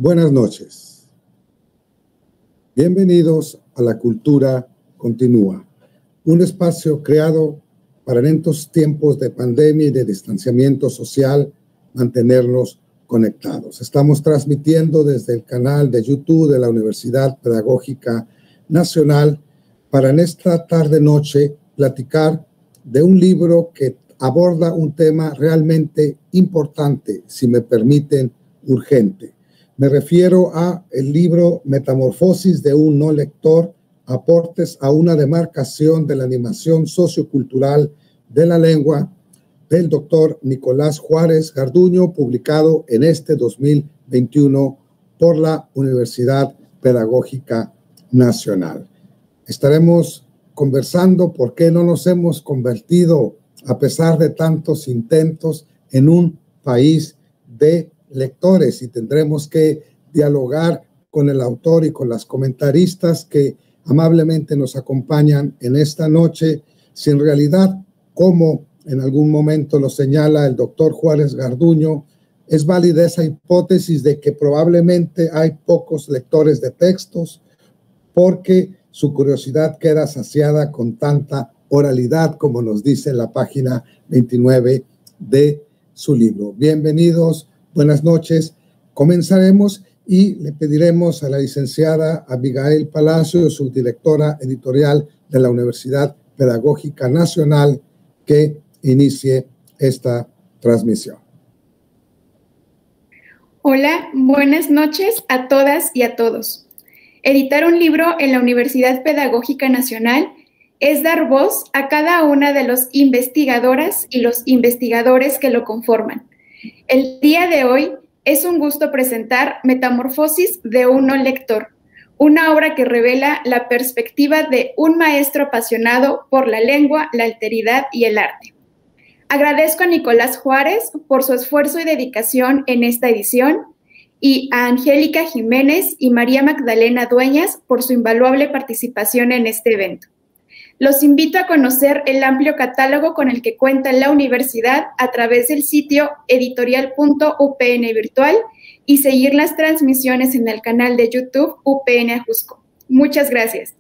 Buenas noches. Bienvenidos a La Cultura Continúa, un espacio creado para en estos tiempos de pandemia y de distanciamiento social mantenernos conectados. Estamos transmitiendo desde el canal de YouTube de la Universidad Pedagógica Nacional para en esta tarde-noche platicar de un libro que aborda un tema realmente importante, si me permiten, urgente. Me refiero a el libro Metamorfosis de un no lector, aportes a una demarcación de la animación sociocultural de la lengua, del doctor Nicolás Juárez Garduño, publicado en este 2021 por la Universidad Pedagógica Nacional. Estaremos conversando por qué no nos hemos convertido, a pesar de tantos intentos, en un país de lectores, y tendremos que dialogar con el autor y con las comentaristas que amablemente nos acompañan en esta noche, si en realidad, como en algún momento lo señala el doctor Juárez Garduño, es válida esa hipótesis de que probablemente hay pocos lectores de textos porque su curiosidad queda saciada con tanta oralidad, como nos dice la página 29 de su libro. Bienvenidos, buenas noches. Comenzaremos y le pediremos a la licenciada Abigail Palacio, subdirectora editorial de la Universidad Pedagógica Nacional, que inicie esta transmisión. Hola, buenas noches a todas y a todos. Editar un libro en la Universidad Pedagógica Nacional es dar voz a cada una de las investigadoras y los investigadores que lo conforman. El día de hoy es un gusto presentar Metamorfosis de un no lector, una obra que revela la perspectiva de un maestro apasionado por la lengua, la alteridad y el arte. Agradezco a Nicolás Juárez por su esfuerzo y dedicación en esta edición y a Angélica Jiménez y María Magdalena Dueñas por su invaluable participación en este evento. Los invito a conocer el amplio catálogo con el que cuenta la universidad a través del sitio editorial.upn virtual y seguir las transmisiones en el canal de YouTube UPN Ajusco. Muchas gracias.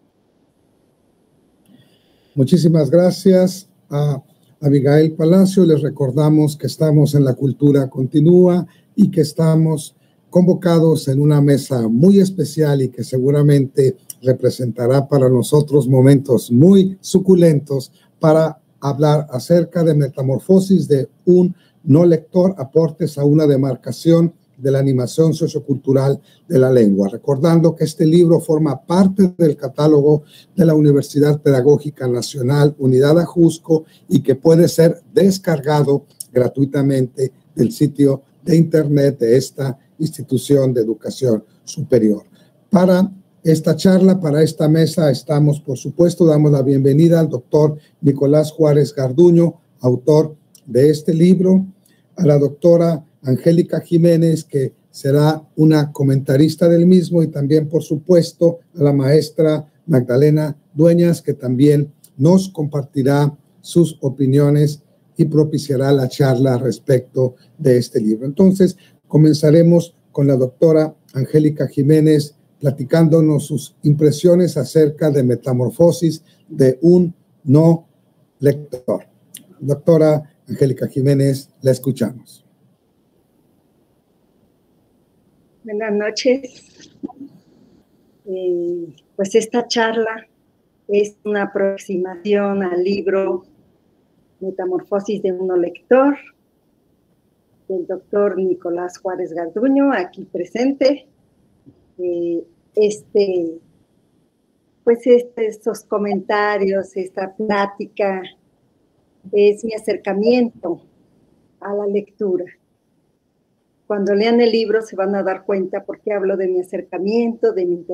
Muchísimas gracias a Abigail Palacio. Les recordamos que estamos en La Cultura Continúa y que estamos convocados en una mesa muy especial y que seguramente representará para nosotros momentos muy suculentos para hablar acerca de Metamorfosis de un no lector, aportes a una demarcación de la animación sociocultural de la lengua. Recordando que este libro forma parte del catálogo de la Universidad Pedagógica Nacional, Unidad Ajusco, y que puede ser descargado gratuitamente del sitio de internet de esta institución de educación superior. Para esta charla, para esta mesa, estamos, por supuesto, damos la bienvenida al doctor Nicolás Juárez Garduño, autor de este libro, a la doctora Angélica Jiménez, que será una comentarista del mismo, y también, por supuesto, a la maestra Magdalena Dueñas, que también nos compartirá sus opiniones y propiciará la charla respecto de este libro. Entonces, comenzaremos con la doctora Angélica Jiménez platicándonos sus impresiones acerca de Metamorfosis de un no lector. Doctora Angélica Jiménez, la escuchamos. Buenas noches. Pues esta charla es una aproximación al libro Metamorfosis de un no lector, del doctor Nicolás Juárez Garduño, aquí presente. Estos comentarios, esta plática, es mi acercamiento a la lectura. Cuando lean el libro se van a dar cuenta por qué hablo de mi acercamiento, de mi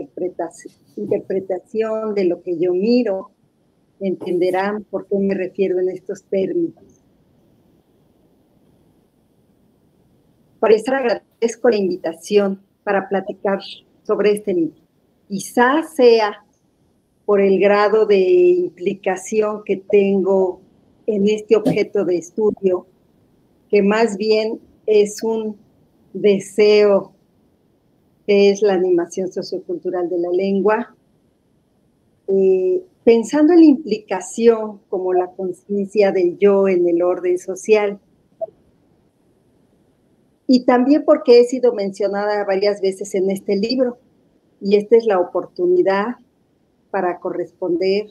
interpretación, de lo que yo miro. Entenderán por qué me refiero en estos términos. Por eso agradezco la invitación para platicar sobre este libro. Quizás sea por el grado de implicación que tengo en este objeto de estudio, que más bien es un deseo que es la animación sociocultural de la lengua, pensando en la implicación como la conciencia del yo en el orden social. Y también porque he sido mencionada varias veces en este libro, y esta es la oportunidad para corresponder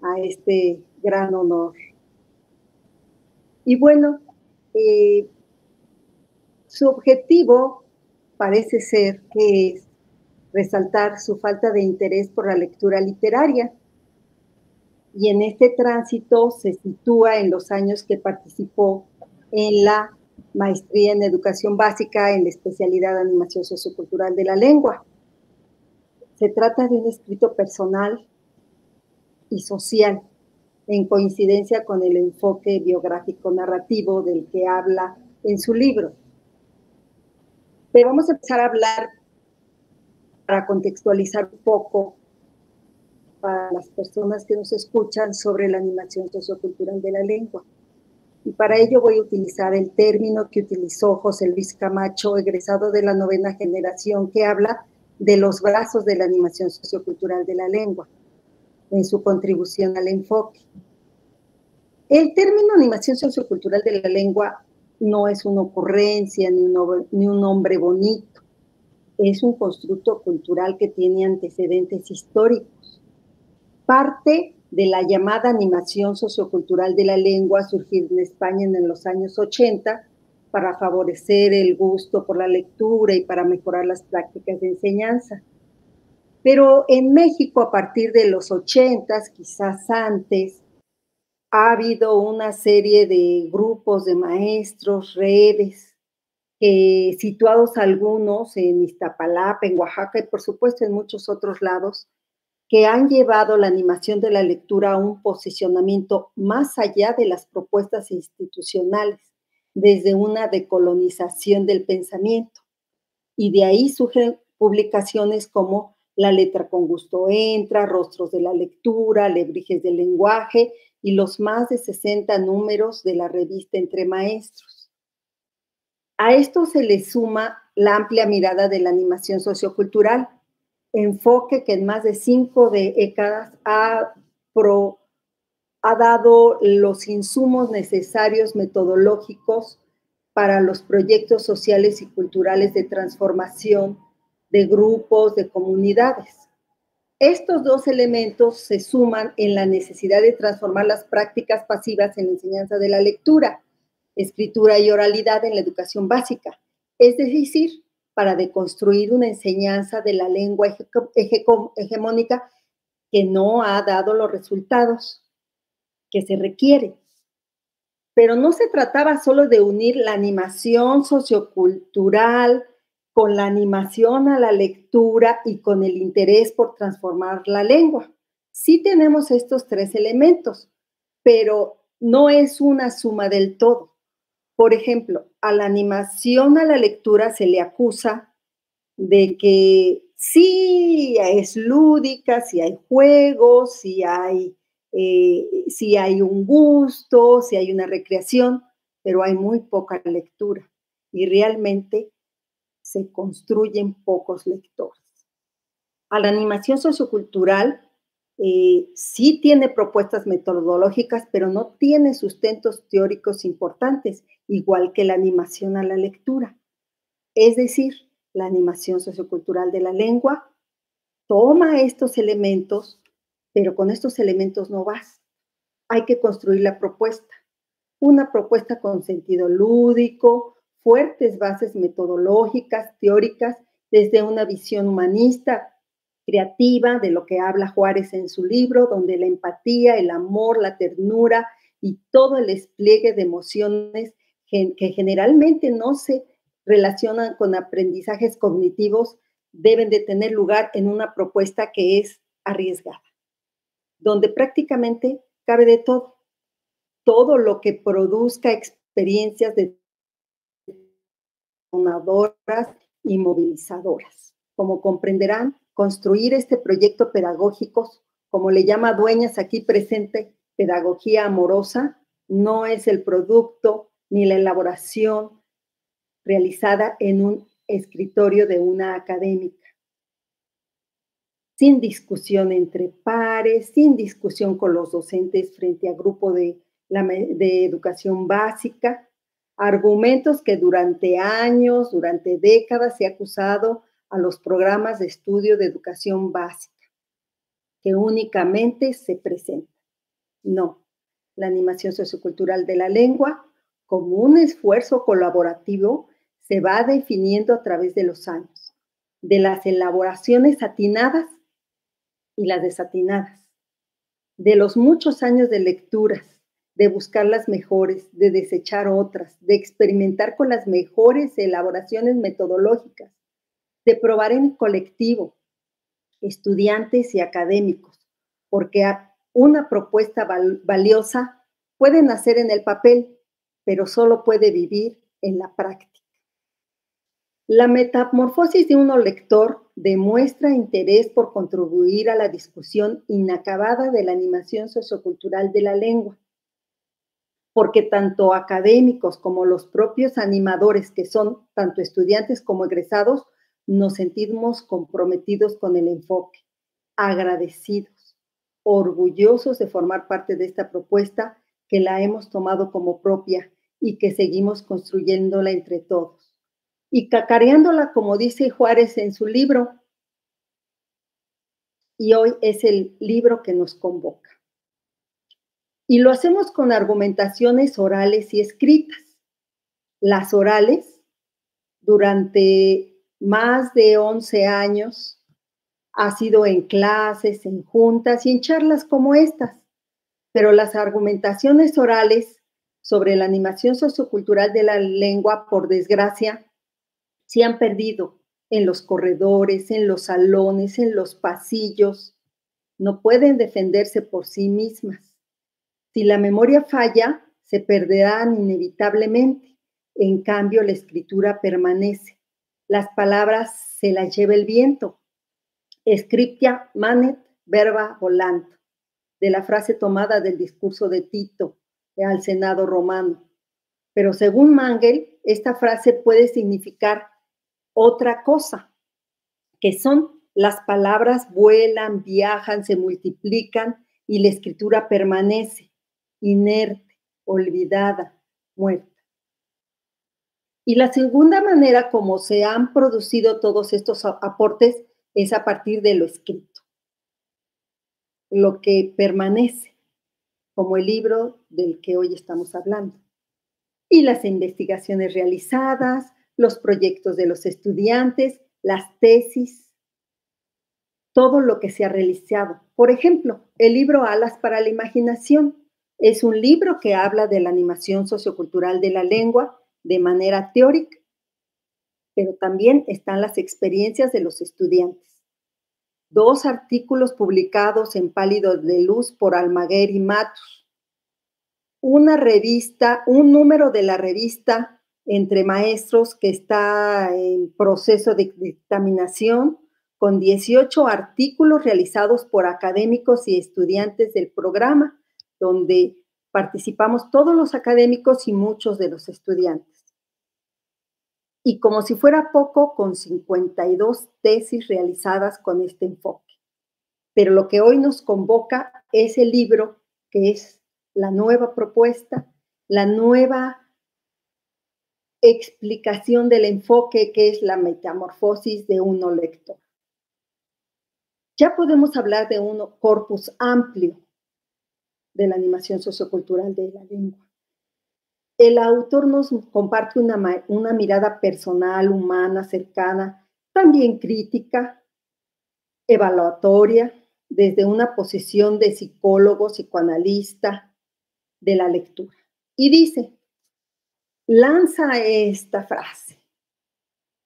a este gran honor. Y bueno, su objetivo parece ser que es resaltar su falta de interés por la lectura literaria, y en este tránsito se sitúa en los años que participó en la maestría en educación básica en la especialidad de animación sociocultural de la lengua. Se trata de un escrito personal y social, en coincidencia con el enfoque biográfico narrativo del que habla en su libro. Pero vamos a empezar a hablar, para contextualizar un poco para las personas que nos escuchan, sobre la animación sociocultural de la lengua. Y para ello voy a utilizar el término que utilizó José Luis Camacho, egresado de la 9ª generación, que habla de los brazos de la animación sociocultural de la lengua, en su contribución al enfoque. El término animación sociocultural de la lengua no es una ocurrencia ni un nombre bonito. Es un constructo cultural que tiene antecedentes históricos. Parte de la llamada animación sociocultural de la lengua, surgir en España en los años 80 para favorecer el gusto por la lectura y para mejorar las prácticas de enseñanza. Pero en México, a partir de los 80s, quizás antes, ha habido una serie de grupos de maestros, redes, situados algunos en Iztapalapa, en Oaxaca y por supuesto en muchos otros lados, que han llevado la animación de la lectura a un posicionamiento más allá de las propuestas institucionales, desde una decolonización del pensamiento. Y de ahí surgen publicaciones como La letra con gusto entra, Rostros de la lectura, Alebrijes del lenguaje y los más de 60 números de la revista Entre Maestros. A esto se le suma la amplia mirada de la animación sociocultural, enfoque que en más de 5 décadas ha dado los insumos necesarios metodológicos para los proyectos sociales y culturales de transformación de grupos, de comunidades. Estos dos elementos se suman en la necesidad de transformar las prácticas pasivas en la enseñanza de la lectura, escritura y oralidad en la educación básica, es decir, para deconstruir una enseñanza de la lengua hegemónica que no ha dado los resultados que se requieren. Pero no se trataba solo de unir la animación sociocultural con la animación a la lectura y con el interés por transformar la lengua. Sí tenemos estos 3 elementos, pero no es una suma del todo. Por ejemplo, a la animación a la lectura se le acusa de que sí es lúdica, sí hay juegos, sí hay un gusto, sí hay una recreación, pero hay muy poca lectura y realmente se construyen pocos lectores. A la animación sociocultural sí tiene propuestas metodológicas, pero no tiene sustentos teóricos importantes, igual que la animación a la lectura. Es decir, la animación sociocultural de la lengua toma estos elementos, pero con estos elementos no basta. Hay que construir la propuesta. Una propuesta con sentido lúdico, fuertes bases metodológicas, teóricas, desde una visión humanista, creativa, de lo que habla Juárez en su libro, donde la empatía, el amor, la ternura y todo el despliegue de emociones que generalmente no se relacionan con aprendizajes cognitivos, deben de tener lugar en una propuesta que es arriesgada, donde prácticamente cabe de todo lo que produzca experiencias detonadoras y movilizadoras. Como comprenderán, construir este proyecto pedagógico, como le llama Dueñas aquí presente, pedagogía amorosa, no es el producto ni la elaboración realizada en un escritorio de una académica, sin discusión entre pares, sin discusión con los docentes frente a grupo de educación básica, argumentos que durante años, durante décadas se ha acusado a los programas de estudio de educación básica, que únicamente se presentan. No, la animación sociocultural de la lengua, como un esfuerzo colaborativo, se va definiendo a través de los años, de las elaboraciones atinadas y las desatinadas, de los muchos años de lecturas, de buscar las mejores, de desechar otras, de experimentar con las mejores elaboraciones metodológicas, de probar en colectivo, estudiantes y académicos, porque una propuesta valiosa puede nacer en el papel, pero solo puede vivir en la práctica. La metamorfosis de un lector demuestra interés por contribuir a la discusión inacabada de la animación sociocultural de la lengua, porque tanto académicos como los propios animadores, que son tanto estudiantes como egresados, nos sentimos comprometidos con el enfoque, agradecidos, orgullosos de formar parte de esta propuesta que la hemos tomado como propia y que seguimos construyéndola entre todos. Y cacareándola, como dice Juárez en su libro, y hoy es el libro que nos convoca. Y lo hacemos con argumentaciones orales y escritas. Las orales, durante más de 11 años, ha sido en clases, en juntas y en charlas como estas. Pero las argumentaciones orales sobre la animación sociocultural de la lengua, por desgracia, se han perdido en los corredores, en los salones, en los pasillos. No pueden defenderse por sí mismas. Si la memoria falla, se perderán inevitablemente. En cambio, la escritura permanece. Las palabras se las lleva el viento. Scriptia manet verba volant, de la frase tomada del discurso de Tito al Senado romano. Pero según Mangel, esta frase puede significar otra cosa, que son las palabras vuelan, viajan, se multiplican y la escritura permanece, inerte, olvidada, muerta. Y la segunda manera como se han producido todos estos aportes es a partir de lo escrito, lo que permanece, como el libro del que hoy estamos hablando. Y las investigaciones realizadas, los proyectos de los estudiantes, las tesis, todo lo que se ha realizado. Por ejemplo, el libro Alas para la Imaginación es un libro que habla de la animación sociocultural de la lengua de manera teórica, pero también están las experiencias de los estudiantes. 2 artículos publicados en Pálidos de Luz por Almaguer y Matus. Una revista, un número de la revista Entre Maestros que está en proceso de dictaminación, con 18 artículos realizados por académicos y estudiantes del programa, donde participamos todos los académicos y muchos de los estudiantes. Y como si fuera poco, con 52 tesis realizadas con este enfoque. Pero lo que hoy nos convoca es el libro, que es la nueva propuesta, la nueva explicación del enfoque, que es la metamorfosis de un lector. Ya podemos hablar de un corpus amplio de la animación sociocultural de la lengua. El autor nos comparte una mirada personal, humana, cercana, también crítica, evaluatoria, desde una posición de psicólogo, psicoanalista de la lectura. Y dice, lanza esta frase: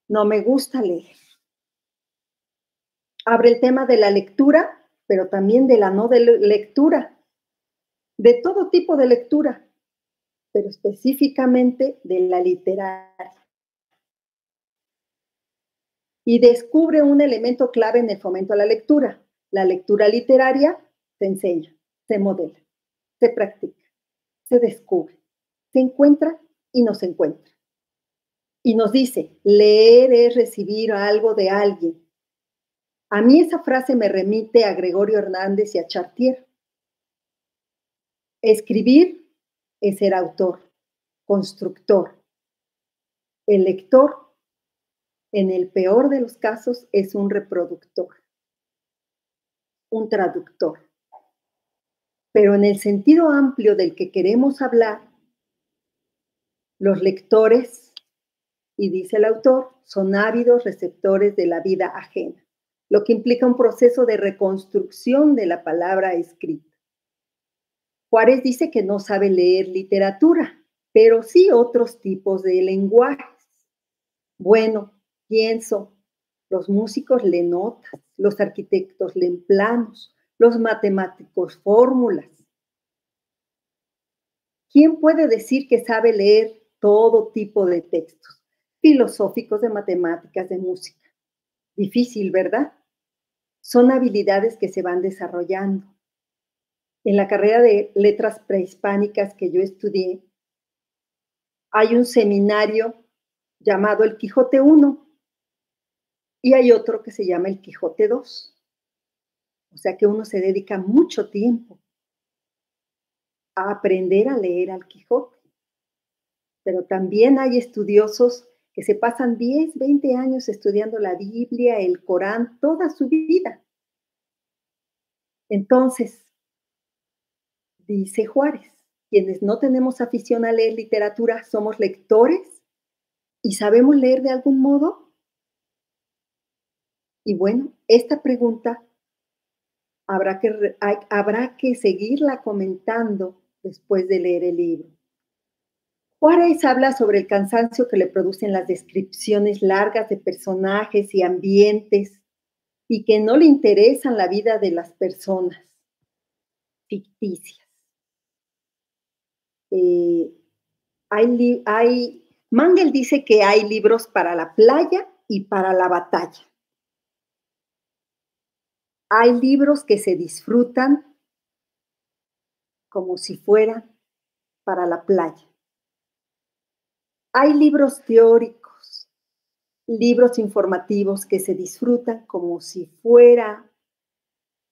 no me gusta leer. Abre el tema de la lectura, pero también de la no lectura, de todo tipo de lectura, pero específicamente de la literaria. Y descubre un elemento clave en el fomento a la lectura. La lectura literaria se enseña, se modela, se practica, se descubre, se encuentra y no se encuentra. Y nos dice, leer es recibir algo de alguien. A mí esa frase me remite a Gregorio Hernández y a Chartier. Escribir es ser autor, constructor. El lector, en el peor de los casos, es un reproductor, un traductor. Pero en el sentido amplio del que queremos hablar, los lectores, y dice el autor, son ávidos receptores de la vida ajena, lo que implica un proceso de reconstrucción de la palabra escrita. Juárez dice que no sabe leer literatura, pero sí otros tipos de lenguajes. Bueno, pienso, los músicos leen notas, los arquitectos leen planos, los matemáticos fórmulas. ¿Quién puede decir que sabe leer todo tipo de textos, filosóficos, de matemáticas, de música? Difícil, ¿verdad? Son habilidades que se van desarrollando. En la carrera de letras prehispánicas que yo estudié, hay un seminario llamado el Quijote I y hay otro que se llama el Quijote II. O sea que uno se dedica mucho tiempo a aprender a leer al Quijote. Pero también hay estudiosos que se pasan 10, 20 años estudiando la Biblia, el Corán, toda su vida. Entonces, dice Juárez, quienes no tenemos afición a leer literatura, ¿somos lectores? ¿Y sabemos leer de algún modo? Y bueno, esta pregunta habrá que seguirla comentando después de leer el libro. Juárez habla sobre el cansancio que le producen las descripciones largas de personajes y ambientes y que no le interesan la vida de las personas ficticias. Mangel dice que hay libros para la playa y para la batalla. Hay libros que se disfrutan como si fueran para la playa. Hay libros teóricos, libros informativos que se disfrutan como si fuera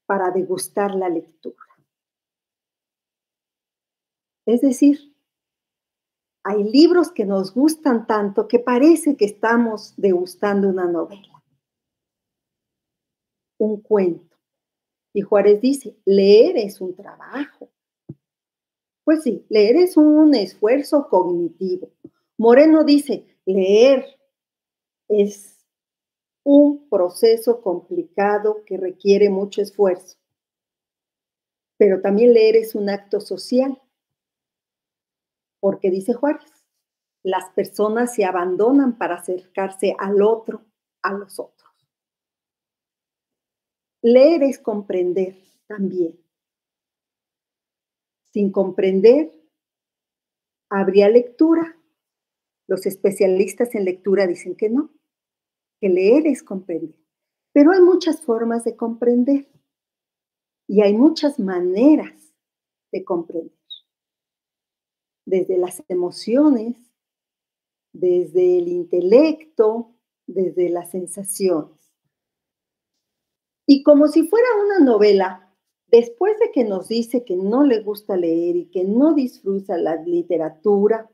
para degustar la lectura. Es decir, hay libros que nos gustan tanto que parece que estamos degustando una novela, un cuento. Y Juárez dice, leer es un trabajo. Pues sí, leer es un esfuerzo cognitivo. Moreno dice, leer es un proceso complicado que requiere mucho esfuerzo. Pero también leer es un acto social. Porque dice Juárez, las personas se abandonan para acercarse al otro, a los otros. Leer es comprender también. Sin comprender, ¿habría lectura? Los especialistas en lectura dicen que no, que leer es comprender. Pero hay muchas formas de comprender y hay muchas maneras de comprender. Desde las emociones, desde el intelecto, desde las sensaciones. Y como si fuera una novela, después de que nos dice que no le gusta leer y que no disfruta la literatura,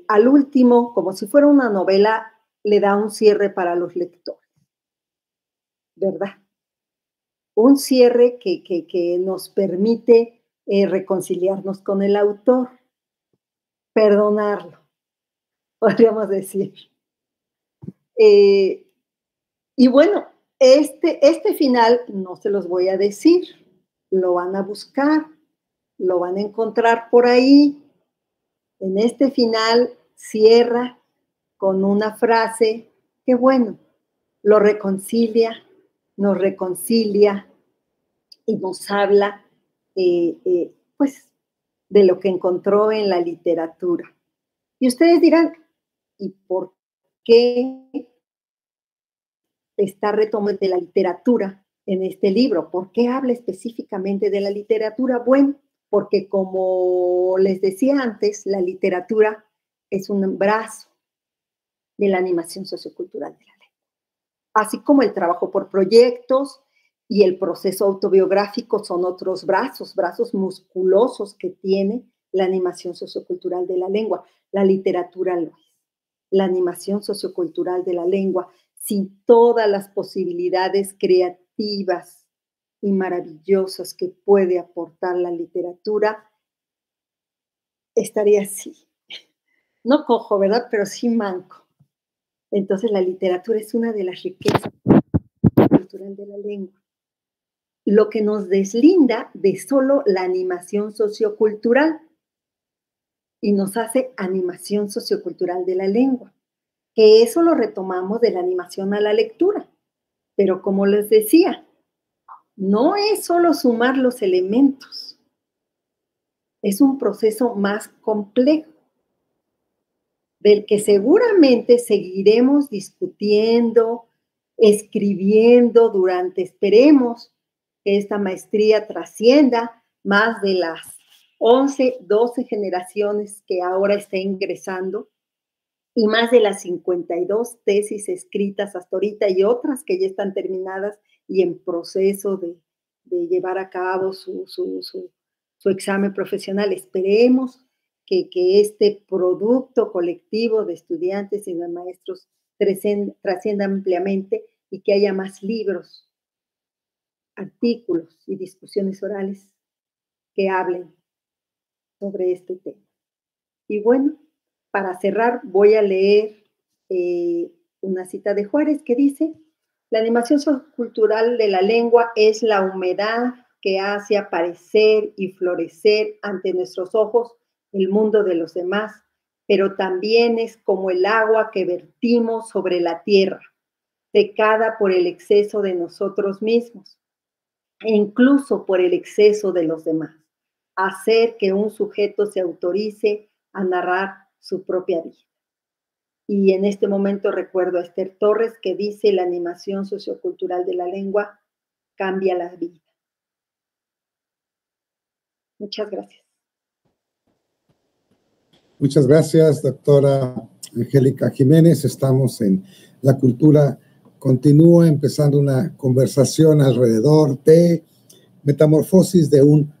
al último, como si fuera una novela, le da un cierre para los lectores, ¿verdad? Un cierre que nos permite reconciliarnos con el autor, perdonarlo, podríamos decir. Y bueno, este final no se los voy a decir, lo van a buscar, lo van a encontrar por ahí. En este final cierra con una frase que, bueno, lo reconcilia, nos reconcilia y nos habla, pues, de lo que encontró en la literatura. Y ustedes dirán, ¿y por qué está retomando de la literatura en este libro? ¿Por qué habla específicamente de la literatura? Bueno, porque como les decía antes, la literatura es un brazo de la animación sociocultural de la lengua. Así como el trabajo por proyectos y el proceso autobiográfico son otros brazos musculosos que tiene la animación sociocultural de la lengua. La literatura lo es. La animación sociocultural de la lengua, sin todas las posibilidades creativas y maravillosas que puede aportar la literatura, estaría así. No cojo, ¿verdad? Pero sí manco. Entonces la literatura es una de las riquezas culturales de la lengua. Lo que nos deslinda de solo la animación sociocultural y nos hace animación sociocultural de la lengua, que eso lo retomamos de la animación a la lectura. Pero como les decía, no es solo sumar los elementos, es un proceso más complejo, del que seguramente seguiremos discutiendo, escribiendo durante, esperemos, que esta maestría trascienda más de las 11, 12 generaciones que ahora está ingresando y más de las 52 tesis escritas hasta ahorita y otras que ya están terminadas y en proceso de llevar a cabo su examen profesional. Esperemos que este producto colectivo de estudiantes y de maestros trascienda ampliamente y que haya más libros, artículos y discusiones orales que hablen sobre este tema. Y bueno, para cerrar voy a leer una cita de Juárez que dice: la animación sociocultural de la lengua es la humedad que hace aparecer y florecer ante nuestros ojos el mundo de los demás, pero también es como el agua que vertimos sobre la tierra, secada por el exceso de nosotros mismos e incluso por el exceso de los demás, hacer que un sujeto se autorice a narrar su propia vida. Y en este momento recuerdo a Esther Torres que dice: la animación sociocultural de la lengua cambia la vida. Muchas gracias. Muchas gracias, doctora Angélica Jiménez. Estamos en La Cultura Continúa, empezando una conversación alrededor de metamorfosis de un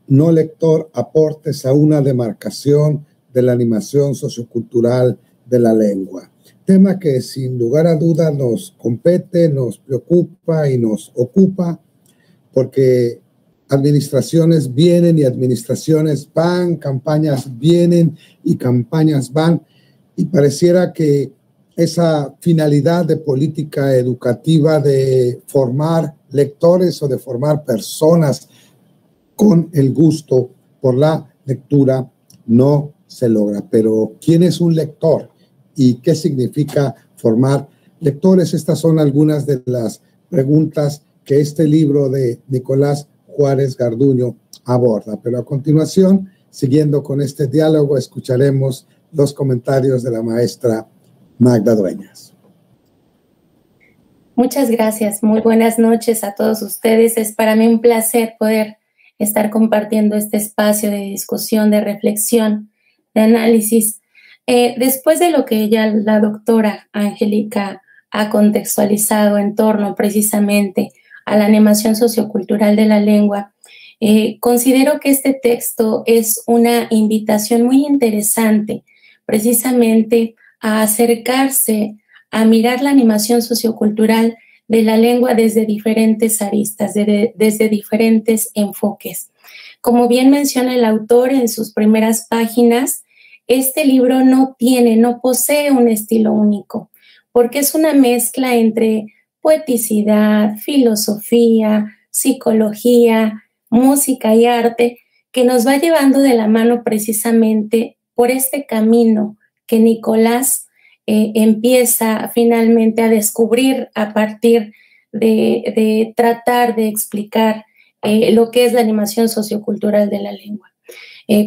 no lector, aportes a una demarcación de la animación sociocultural de la lengua. Tema que sin lugar a duda nos compete, nos preocupa y nos ocupa, porque administraciones vienen y administraciones van, campañas vienen y campañas van, y pareciera que esa finalidad de política educativa de formar lectores o de formar personas con el gusto por la lectura no se logra. Pero ¿quién es un lector y qué significa formar lectores? Estas son algunas de las preguntas que este libro de Nicolás Juárez Garduño aborda. Pero a continuación, siguiendo con este diálogo, escucharemos los comentarios de la maestra Magda Dueñas. Muchas gracias. Muy buenas noches a todos ustedes. Es para mí un placer poder estar compartiendo este espacio de discusión, de reflexión, de análisis. Después de lo que ya la doctora Angélica ha contextualizado en torno precisamente a la animación sociocultural de la lengua, considero que este texto es una invitación muy interesante precisamente a acercarse a mirar la animación sociocultural de la lengua desde diferentes aristas, desde diferentes enfoques. Como bien menciona el autor en sus primeras páginas, este libro no posee un estilo único, porque es una mezcla entre poeticidad, filosofía, psicología, música y arte, que nos va llevando de la mano precisamente por este camino que Nicolás empieza finalmente a descubrir a partir de tratar de explicar lo que es la animación sociocultural de la lengua.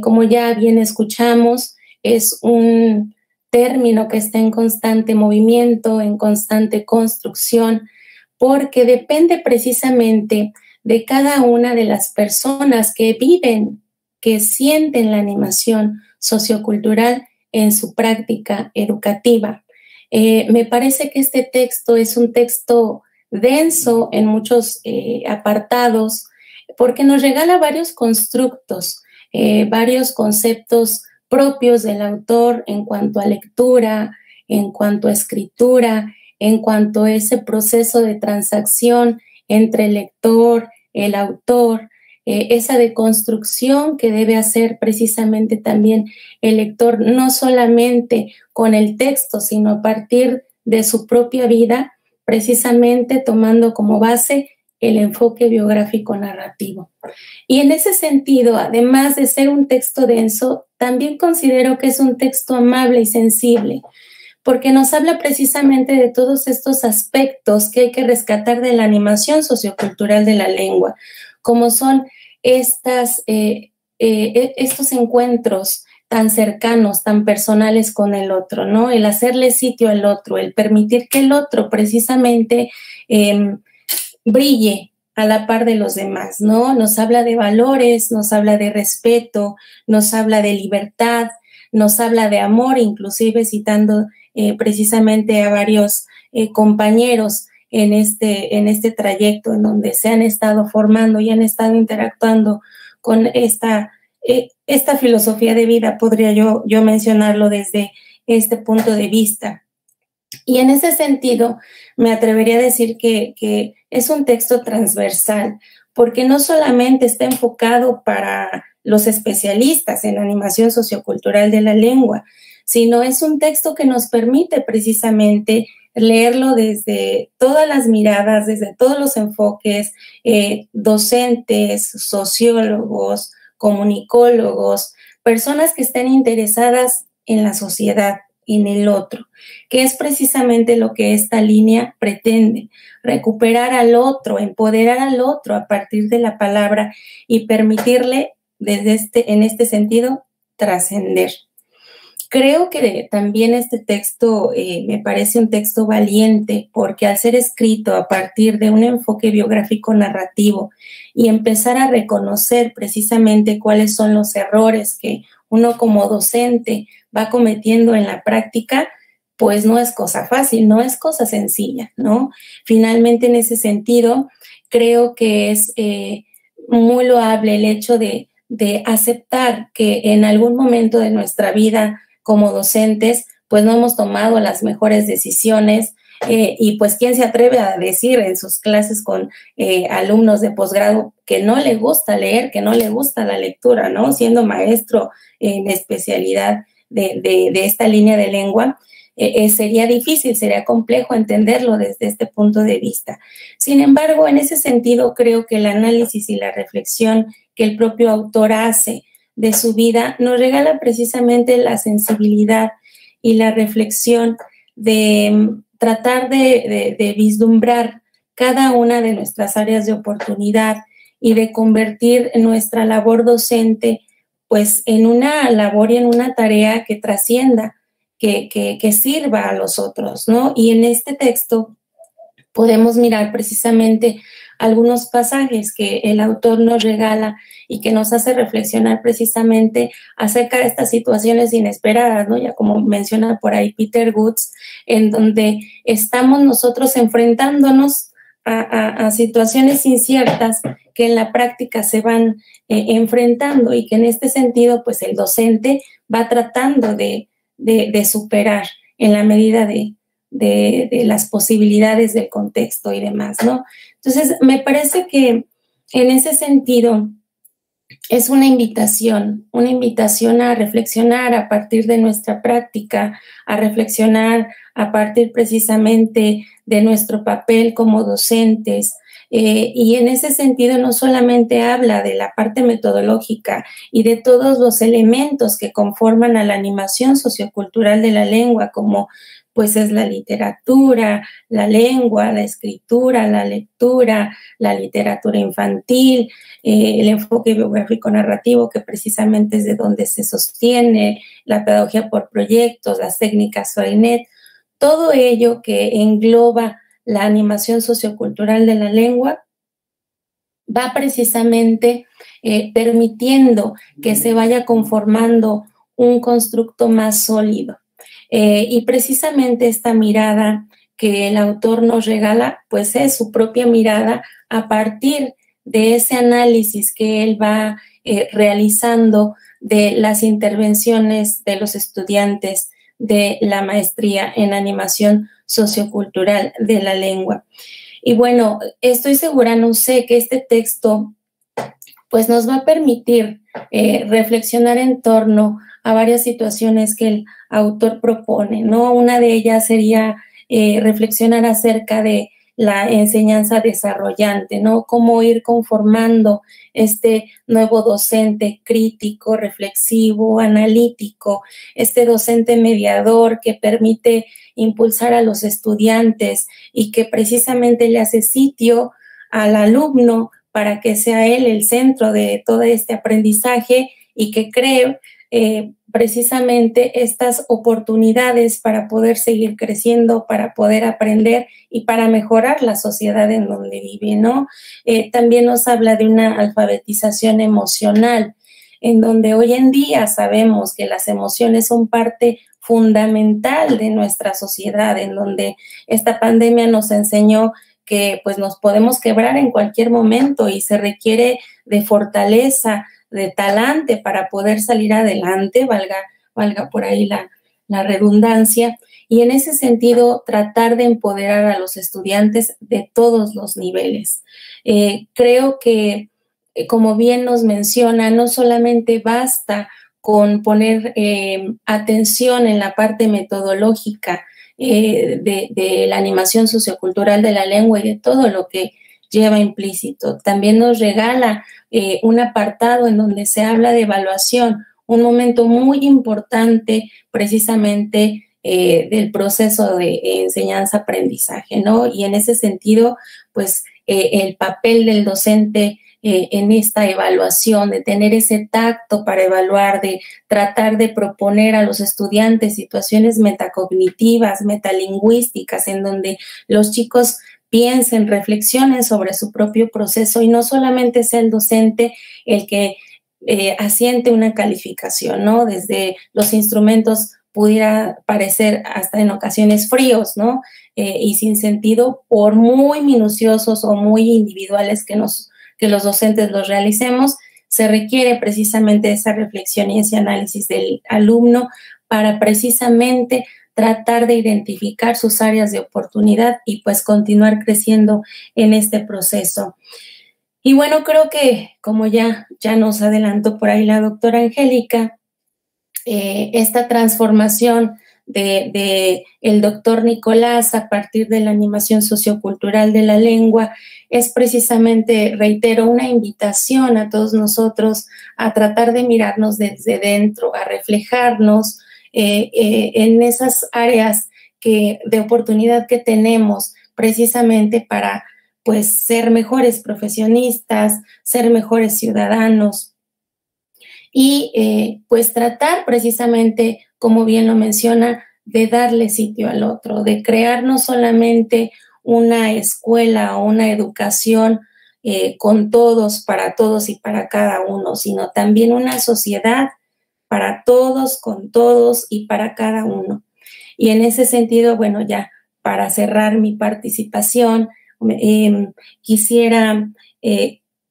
Como ya bien escuchamos, es un término que está en constante movimiento, en constante construcción, porque depende precisamente de cada una de las personas que viven, que sienten la animación sociocultural en su práctica educativa. Me parece que este texto es un texto denso en muchos apartados, porque nos regala varios constructos, varios conceptos propios del autor en cuanto a lectura, en cuanto a escritura, en cuanto a ese proceso de transacción entre el lector, el autor, esa deconstrucción que debe hacer precisamente también el lector, no solamente con el texto, sino a partir de su propia vida, precisamente tomando como base el enfoque biográfico narrativo. Y en ese sentido, además de ser un texto denso, también considero que es un texto amable y sensible, porque nos habla precisamente de todos estos aspectos que hay que rescatar de la animación sociocultural de la lengua, como son estos encuentros tan cercanos, tan personales con el otro, ¿no? El hacerle sitio al otro, el permitir que el otro precisamente brille a la par de los demás, ¿no? Nos habla de valores, nos habla de respeto, nos habla de libertad, nos habla de amor, inclusive citando precisamente a varios compañeros en este trayecto en donde se han estado formando y han estado interactuando con esta filosofía de vida, podría yo mencionarlo desde este punto de vista. Y en ese sentido, me atrevería a decir que es un texto transversal, porque no solamente está enfocado para los especialistas en animación sociocultural de la lengua, sino es un texto que nos permite precisamente leerlo desde todas las miradas, desde todos los enfoques, docentes, sociólogos, comunicólogos, personas que estén interesadas en la sociedad, en el otro, que es precisamente lo que esta línea pretende, recuperar al otro, empoderar al otro a partir de la palabra y permitirle, en este sentido, trascender. Creo que también este texto me parece un texto valiente porque al ser escrito a partir de un enfoque biográfico narrativo y empezar a reconocer precisamente cuáles son los errores que uno como docente va cometiendo en la práctica, pues no es cosa fácil, no es cosa sencilla, ¿no? Finalmente, en ese sentido, creo que es muy loable el hecho de aceptar que en algún momento de nuestra vida como docentes, pues no hemos tomado las mejores decisiones y pues quién se atreve a decir en sus clases con alumnos de posgrado que no le gusta leer, que no le gusta la lectura, ¿no? Siendo maestro en especialidad de esta línea de lengua, sería difícil, sería complejo entenderlo desde este punto de vista. Sin embargo, en ese sentido, creo que el análisis y la reflexión que el propio autor hace de su vida nos regala precisamente la sensibilidad y la reflexión de tratar de vislumbrar cada una de nuestras áreas de oportunidad y de convertir nuestra labor docente pues en una labor y en una tarea que trascienda, que sirva a los otros, ¿no? Y en este texto podemos mirar precisamente algunos pasajes que el autor nos regala y que nos hace reflexionar precisamente acerca de estas situaciones inesperadas, ¿no? Ya como menciona por ahí Peter Woods, en donde estamos nosotros enfrentándonos a situaciones inciertas que en la práctica se van enfrentando y que en este sentido, pues el docente va tratando de superar en la medida de las posibilidades del contexto y demás, ¿no? Entonces, me parece que en ese sentido es una invitación a reflexionar a partir de nuestra práctica, a reflexionar a partir precisamente de nuestro papel como docentes, y en ese sentido no solamente habla de la parte metodológica y de todos los elementos que conforman a la animación sociocultural de la lengua, como pues es la literatura, la lengua, la escritura, la lectura, la literatura infantil, el enfoque biográfico narrativo, que precisamente es de donde se sostiene, la pedagogía por proyectos, las técnicas Freinet, todo ello que engloba la animación sociocultural de la lengua va precisamente permitiendo que se vaya conformando un constructo más sólido. Y precisamente esta mirada que el autor nos regala, pues es su propia mirada a partir de ese análisis que él va realizando de las intervenciones de los estudiantes de la maestría en animación sociocultural de la lengua. Y bueno, estoy segura, no sé, que este texto pues nos va a permitir reflexionar en torno a varias situaciones que el autor propone, ¿no? Una de ellas sería reflexionar acerca de la enseñanza desarrollante, ¿no? Cómo ir conformando este nuevo docente crítico, reflexivo, analítico, este docente mediador que permite impulsar a los estudiantes y que precisamente le hace sitio al alumno para que sea él el centro de todo este aprendizaje y que cree precisamente estas oportunidades para poder seguir creciendo, para poder aprender y para mejorar la sociedad en donde vive, ¿no? También nos habla de una alfabetización emocional, en donde hoy en día sabemos que las emociones son parte fundamental de nuestra sociedad, en donde esta pandemia nos enseñó que pues nos podemos quebrar en cualquier momento y se requiere de fortaleza, de talante para poder salir adelante, valga por ahí la redundancia, y en ese sentido tratar de empoderar a los estudiantes de todos los niveles. Creo que, como bien nos menciona, no solamente basta con poner atención en la parte metodológica de la animación sociocultural de la lengua y de todo lo que lleva implícito. También nos regala un apartado en donde se habla de evaluación, un momento muy importante precisamente del proceso de enseñanza-aprendizaje, ¿no? Y en ese sentido, pues el papel del docente en esta evaluación, de tener ese tacto para evaluar, de tratar de proponer a los estudiantes situaciones metacognitivas, metalingüísticas, en donde los chicos piensen, reflexionen sobre su propio proceso y no solamente sea el docente el que asiente una calificación, ¿no? Desde los instrumentos pudiera parecer hasta en ocasiones fríos, ¿no? Y sin sentido, por muy minuciosos o muy individuales que los docentes los realicemos, se requiere precisamente esa reflexión y ese análisis del alumno para precisamente tratar de identificar sus áreas de oportunidad y pues continuar creciendo en este proceso. Y bueno, creo que como ya nos adelantó por ahí la doctora Angélica, esta transformación de el doctor Nicolás a partir de la animación sociocultural de la lengua es precisamente, reitero, una invitación a todos nosotros a tratar de mirarnos desde dentro, a reflejarnos en esas áreas de oportunidad que tenemos precisamente para pues ser mejores profesionistas, ser mejores ciudadanos y pues tratar precisamente, como bien lo menciona, de darle sitio al otro, de crear no solamente una escuela o una educación con todos, para todos y para cada uno, sino también una sociedad para todos, con todos y para cada uno. Y en ese sentido, bueno, ya para cerrar mi participación, quisiera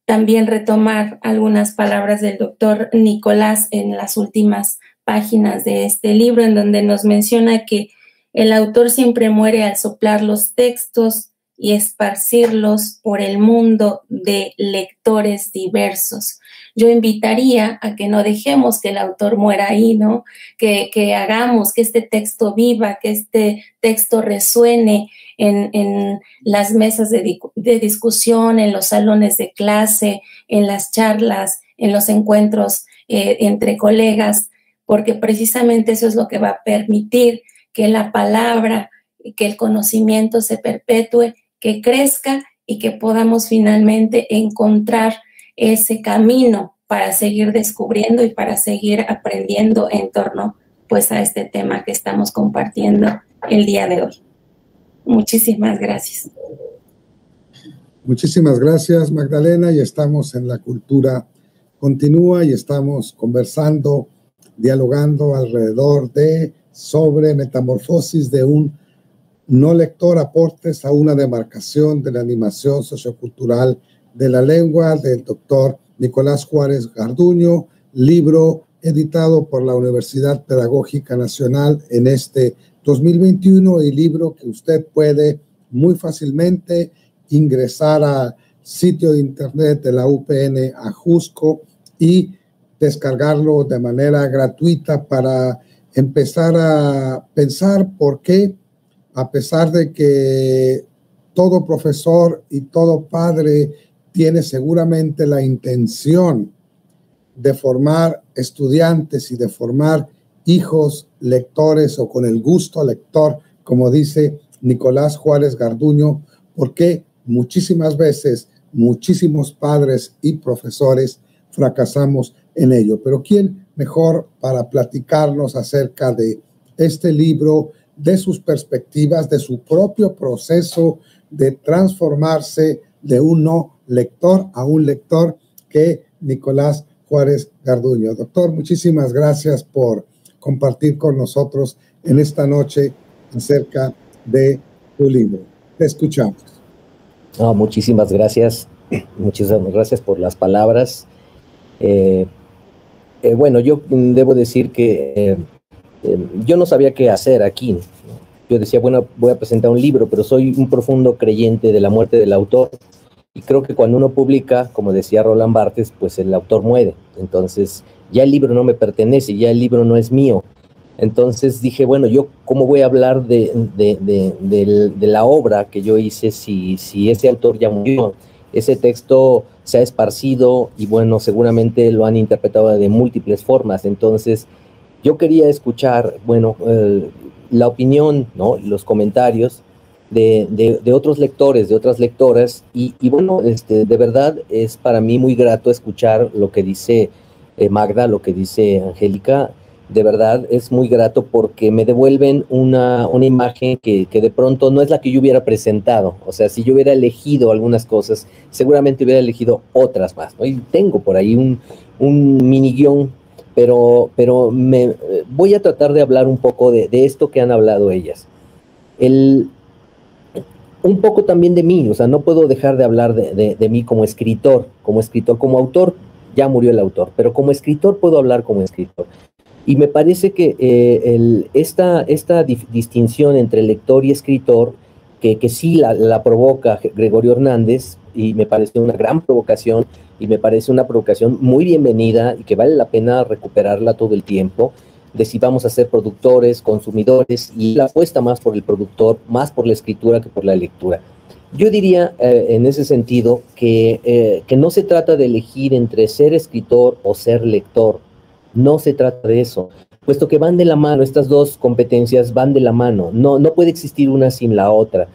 también retomar algunas palabras del doctor Nicolás en las últimas páginas de este libro, en donde nos menciona que el autor siempre muere al soplar los textos y esparcirlos por el mundo de lectores diversos. Yo invitaría a que no dejemos que el autor muera ahí, ¿no? Que hagamos que este texto viva, que este texto resuene en las mesas de discusión, en los salones de clase, en las charlas, en los encuentros entre colegas, porque precisamente eso es lo que va a permitir que la palabra, que el conocimiento se perpetúe, que crezca y que podamos finalmente encontrar ese camino para seguir descubriendo y para seguir aprendiendo en torno pues a este tema que estamos compartiendo el día de hoy. Muchísimas gracias. Muchísimas gracias, Magdalena, y estamos en La Cultura Continúa y estamos conversando dialogando alrededor de sobre metamorfosis de un no lector, aportes a una demarcación de la animación sociocultural de la lengua, del doctor Nicolás Juárez Garduño, libro editado por la Universidad Pedagógica Nacional en este 2021 y libro que usted puede muy fácilmente ingresar al sitio de internet de la UPN Ajusco y descargarlo de manera gratuita para empezar a pensar por qué, a pesar de que todo profesor y todo padre tiene seguramente la intención de formar estudiantes y de formar hijos lectores o con el gusto lector, como dice Nicolás Juárez Garduño, porque muchísimas veces muchísimos padres y profesores fracasamos en ello. Pero ¿quién mejor para platicarnos acerca de este libro, de sus perspectivas, de su propio proceso de transformarse de un no lector a un lector que Nicolás Juárez Garduño? Doctor, muchísimas gracias por compartir con nosotros en esta noche acerca de tu libro. Te escuchamos. No, muchísimas gracias por las palabras. Bueno, yo debo decir que yo no sabía qué hacer aquí, ¿no? Yo decía, bueno, voy a presentar un libro, pero soy un profundo creyente de la muerte del autor. Y creo que cuando uno publica, como decía Roland Barthes, pues el autor muere. Entonces, ya el libro no me pertenece, ya el libro no es mío. Entonces dije, bueno, ¿yo cómo voy a hablar de la obra que yo hice si ese autor ya murió? Ese texto se ha esparcido y, bueno, seguramente lo han interpretado de múltiples formas. Entonces, yo quería escuchar, bueno, la opinión, ¿no?, los comentarios de otros lectores, de otras lectoras, y bueno, de verdad es para mí muy grato escuchar lo que dice Magda, lo que dice Angélica. De verdad es muy grato porque me devuelven una imagen que de pronto no es la que yo hubiera presentado. O sea, si yo hubiera elegido algunas cosas, seguramente hubiera elegido otras más, ¿no? Y tengo por ahí un mini guión, pero voy a tratar de hablar un poco de esto que han hablado ellas. Un poco también de mí, o sea, no puedo dejar de hablar de mí como escritor, como autor, ya murió el autor, pero como escritor puedo hablar como escritor. Y me parece que esta distinción entre lector y escritor, que sí la provoca Gregorio Hernández, y me parece una gran provocación, y me parece una provocación muy bienvenida y que vale la pena recuperarla todo el tiempo, de si vamos a ser productores, consumidores, y la apuesta más por el productor, más por la escritura que por la lectura. Yo diría en ese sentido que no se trata de elegir entre ser escritor o ser lector, no se trata de eso, puesto que van de la mano, estas dos competencias van de la mano, no puede existir una sin la otra.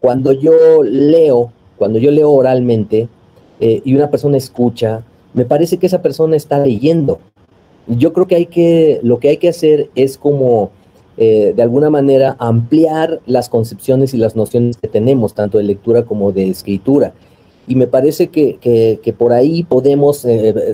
Cuando yo leo oralmente y una persona escucha, me parece que esa persona está leyendo. Yo creo que lo que hay que hacer es como, de alguna manera, ampliar las concepciones y las nociones que tenemos, tanto de lectura como de escritura. Y me parece que por ahí podemos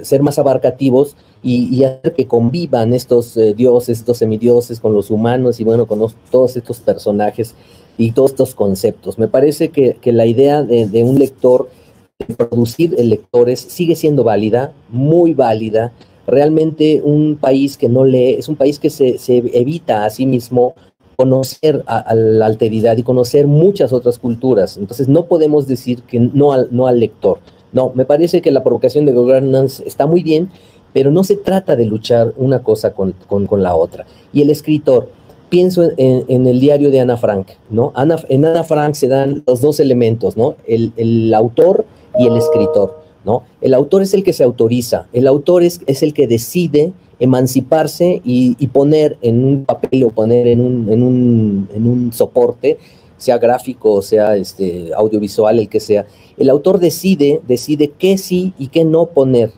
ser más abarcativos y hacer que convivan estos dioses, estos semidioses con los humanos y, bueno, con todos estos personajes y todos estos conceptos. Me parece que la idea de un lector, de producir lectores, sigue siendo válida, muy válida. Realmente un país que no lee es un país que se evita a sí mismo conocer a la alteridad y conocer muchas otras culturas. Entonces no podemos decir que no al lector. No, me parece que la provocación de governance está muy bien, pero no se trata de luchar una cosa con la otra. Y el escritor, pienso en el diario de Ana Frank, ¿no? En Ana Frank se dan los dos elementos, ¿no? El autor y el escritor, ¿no? El autor es el que se autoriza, el autor es el que decide emanciparse y poner en un papel o poner en un soporte, sea gráfico o sea audiovisual, el que sea. El autor decide qué sí y qué no poner.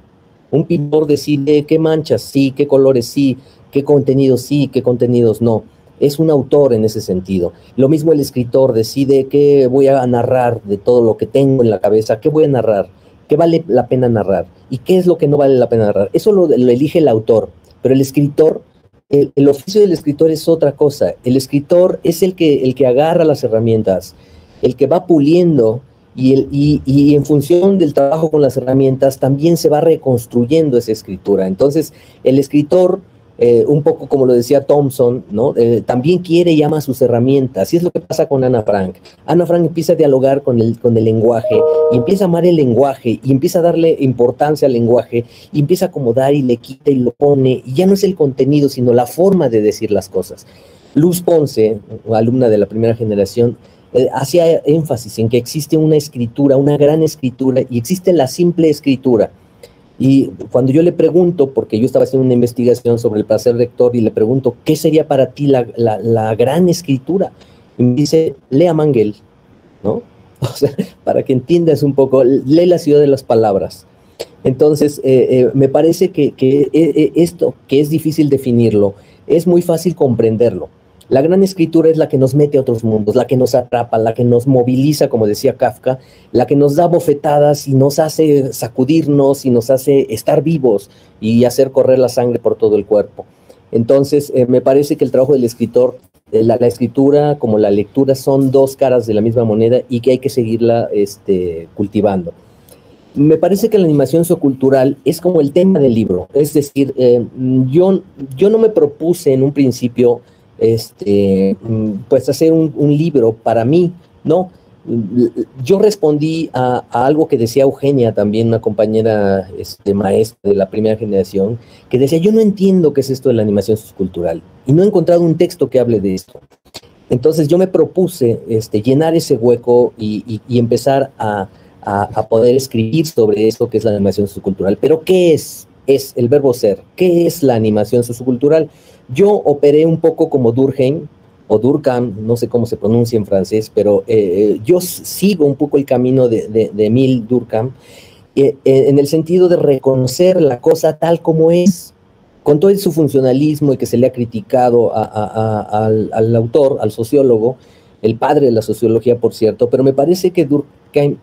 Un pintor decide qué manchas sí, qué colores sí, qué contenidos sí, qué contenidos no. Es un autor en ese sentido. Lo mismo el escritor decide qué voy a narrar de todo lo que tengo en la cabeza, qué voy a narrar, qué vale la pena narrar y qué es lo que no vale la pena narrar. Eso lo elige el autor. pero el escritor, el oficio del escritor es otra cosa. El escritor es el que agarra las herramientas, el que va puliendo y en función del trabajo con las herramientas también se va reconstruyendo esa escritura. Entonces, el escritor, un poco como lo decía Thompson, ¿no? También quiere y ama sus herramientas, y es lo que pasa con Ana Frank. Ana Frank empieza a dialogar con el lenguaje, y empieza a amar el lenguaje, y empieza a darle importancia al lenguaje, y empieza a acomodar y le quita y lo pone, y ya no es el contenido, sino la forma de decir las cosas. Luz Ponce, alumna de la primera generación, hacía énfasis en que existe una escritura, una gran escritura, y existe la simple escritura. Y cuando yo le pregunto, porque yo estaba haciendo una investigación sobre el placer lector, y le pregunto, ¿qué sería para ti la gran escritura? Y me dice, lea Mangel, ¿no? O sea, para que entiendas un poco, lee La ciudad de las palabras. Entonces, me parece que esto, que es difícil definirlo, es muy fácil comprenderlo. La gran escritura es la que nos mete a otros mundos, la que nos atrapa, la que nos moviliza, como decía Kafka, la que nos da bofetadas y nos hace sacudirnos y nos hace estar vivos y hacer correr la sangre por todo el cuerpo. Entonces, me parece que el trabajo del escritor, la escritura como la lectura son dos caras de la misma moneda y que hay que seguirla cultivando. Me parece que la animación sociocultural es como el tema del libro, es decir, yo no me propuse en un principio pues hacer un libro para mí, ¿no? Yo respondí a algo que decía Eugenia, también una compañera maestra de la primera generación, que decía, yo no entiendo qué es esto de la animación sociocultural, y no he encontrado un texto que hable de esto. Entonces yo me propuse llenar ese hueco y empezar a poder escribir sobre esto que es la animación sociocultural. Pero ¿qué es? Es el verbo ser. ¿Qué es la animación sociocultural? Yo operé un poco como Durkheim, o Durkheim, no sé cómo se pronuncia en francés, pero yo sigo un poco el camino de Émile Durkheim, en el sentido de reconocer la cosa tal como es, con todo su funcionalismo y que se le ha criticado al autor, al sociólogo, el padre de la sociología, por cierto, pero me parece que Durkheim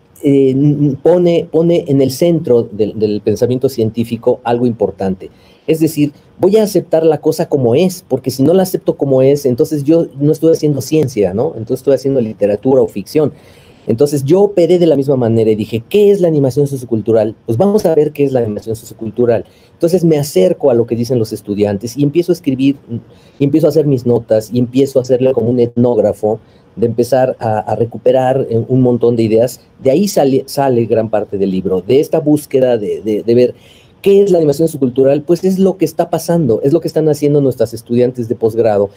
pone en el centro del pensamiento científico algo importante. Es decir, voy a aceptar la cosa como es, porque si no la acepto como es, entonces yo no estoy haciendo ciencia, ¿no? Entonces estoy haciendo literatura o ficción. Entonces yo operé de la misma manera y dije, ¿qué es la animación sociocultural? Pues vamos a ver qué es la animación sociocultural. Entonces me acerco a lo que dicen los estudiantes y empiezo a escribir, y empiezo a hacer mis notas, y empiezo a hacerle como un etnógrafo, de empezar a recuperar un montón de ideas. De ahí sale gran parte del libro, de esta búsqueda de ver qué es la animación sociocultural. Pues es lo que está pasando, es lo que están haciendo nuestras estudiantes de posgrado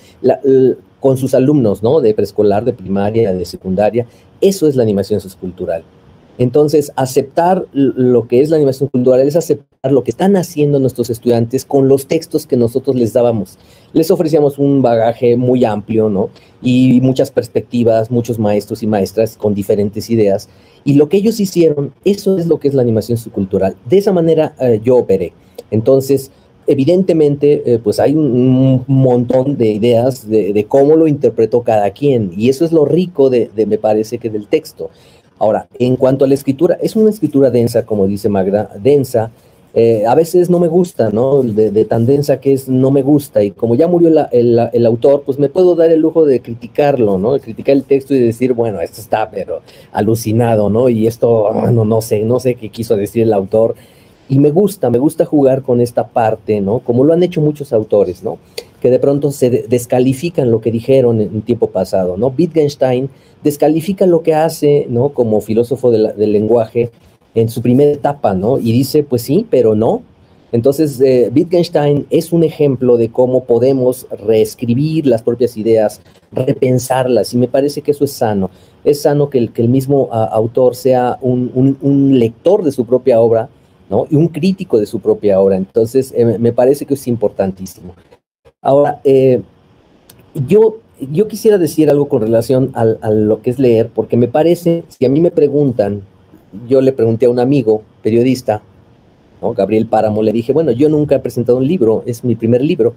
con sus alumnos, ¿no? De preescolar, de primaria, de secundaria. Eso es la animación sociocultural. Entonces, aceptar lo que es la animación cultural es aceptar lo que están haciendo nuestros estudiantes con los textos que nosotros les dábamos. Les ofrecíamos un bagaje muy amplio, ¿no? Y muchas perspectivas, muchos maestros y maestras con diferentes ideas. Y lo que ellos hicieron, eso es lo que es la animación sociocultural. De esa manera yo operé. Entonces, evidentemente, pues hay un montón de ideas de cómo lo interpretó cada quien. Y eso es lo rico me parece que del texto. Ahora, en cuanto a la escritura, es una escritura densa, como dice Magda, densa. A veces no me gusta, ¿no? De tan densa que es, no me gusta. Y como ya murió el autor, pues me puedo dar el lujo de criticarlo, ¿no? De criticar el texto y decir, bueno, esto está, pero alucinado, ¿no? Y esto, no sé qué quiso decir el autor. Y me gusta jugar con esta parte, ¿no? Como lo han hecho muchos autores, ¿no? Que de pronto se descalifican lo que dijeron en tiempo pasado, ¿no? Wittgenstein descalifica lo que hace, ¿no? Como filósofo del lenguaje en su primera etapa, ¿no? Y dice, pues sí, pero no. Entonces, Wittgenstein es un ejemplo de cómo podemos reescribir las propias ideas, repensarlas, y me parece que eso es sano. Es sano que el mismo autor sea un lector de su propia obra, ¿no? Y un crítico de su propia obra. Entonces, me parece que es importantísimo. Ahora, yo quisiera decir algo con relación a lo que es leer, porque me parece, si a mí me preguntan, yo le pregunté a un amigo, periodista, ¿no? Gabriel Páramo, le dije, bueno, yo nunca he presentado un libro, es mi primer libro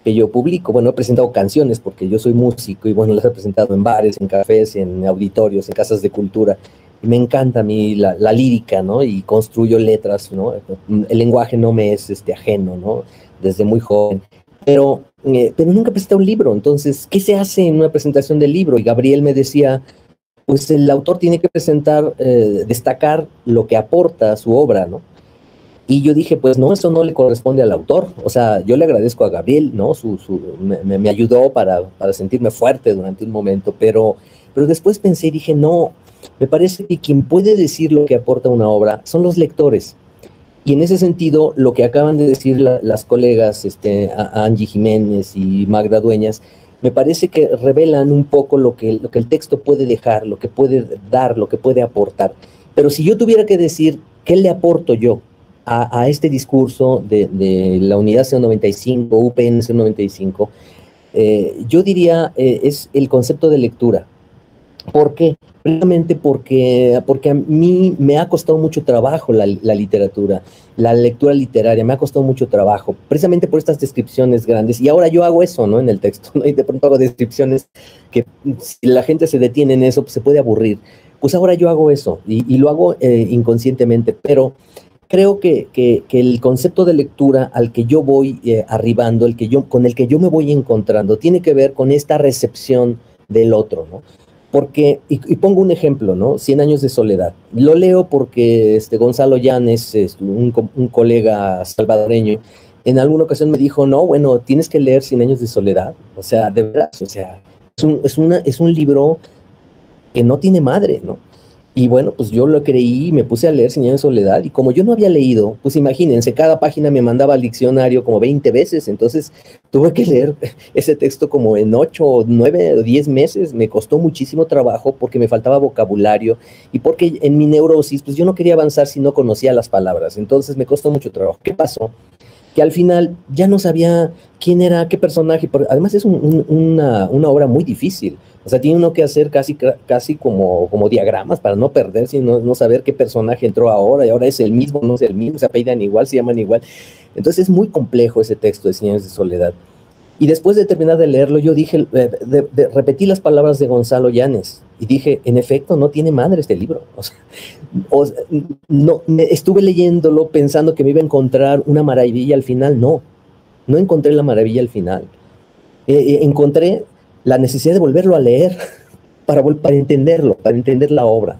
que yo publico. Bueno, he presentado canciones porque yo soy músico y bueno, las he presentado en bares, en cafés, en auditorios, en casas de cultura. Y me encanta a mí la lírica, ¿no? Y construyo letras, ¿no? El lenguaje no me es ajeno, ¿no? desde muy joven, pero nunca presenté un libro. Entonces, ¿qué se hace en una presentación del libro? Y Gabriel me decía, pues el autor tiene que presentar, destacar lo que aporta a su obra, ¿no? Y yo dije, pues no, eso no le corresponde al autor. O sea, yo le agradezco a Gabriel, ¿no? Me ayudó para sentirme fuerte durante un momento, pero después pensé y dije, no, me parece que quien puede decir lo que aporta una obra son los lectores. Y en ese sentido, lo que acaban de decir las colegas, a Angie Jiménez y Magda Dueñas, me parece que revelan un poco lo que el texto puede dejar, lo que puede dar, lo que puede aportar. Pero si yo tuviera que decir, ¿qué le aporto yo a este discurso de la unidad C95, UPN C95? Yo diría, es el concepto de lectura. ¿Por qué? Precisamente porque a mí me ha costado mucho trabajo la literatura, la lectura literaria, me ha costado mucho trabajo, precisamente por estas descripciones grandes. Y ahora yo hago eso, ¿no? En el texto, ¿no? Y de pronto hago descripciones que si la gente se detiene en eso, pues se puede aburrir. Pues ahora yo hago eso y lo hago inconscientemente, pero creo que el concepto de lectura al que yo voy arribando, con el que yo me voy encontrando, tiene que ver con esta recepción del otro, ¿no? Porque, y pongo un ejemplo, ¿no? 100 años de soledad. Lo leo porque Gonzalo Llanes, un colega salvadoreño, en alguna ocasión me dijo, no, bueno, tienes que leer 100 años de soledad. O sea, de verdad, o sea, es un libro que no tiene madre, ¿no? Y bueno, pues yo lo creí y me puse a leer 100 años de soledad, y como yo no había leído, pues imagínense, cada página me mandaba al diccionario como 20 veces, entonces tuve que leer ese texto como en 8, 9 o 10 meses, me costó muchísimo trabajo porque me faltaba vocabulario y porque en mi neurosis, pues yo no quería avanzar si no conocía las palabras, entonces me costó mucho trabajo. ¿Qué pasó? Que al final ya no sabía quién era, qué personaje, además es una obra muy difícil. O sea, tiene uno que hacer casi como diagramas para no perderse y no saber qué personaje entró ahora, y ahora es el mismo, no es el mismo, se apellidan igual, se llaman igual. Entonces es muy complejo ese texto de 100 años de soledad. Y después de terminar de leerlo, yo dije, repetí las palabras de Gonzalo Llanes y dije, en efecto, no tiene madre este libro. No, estuve leyéndolo pensando que me iba a encontrar una maravilla al final. No encontré la maravilla al final. Encontré la necesidad de volverlo a leer para entenderlo, para entender la obra.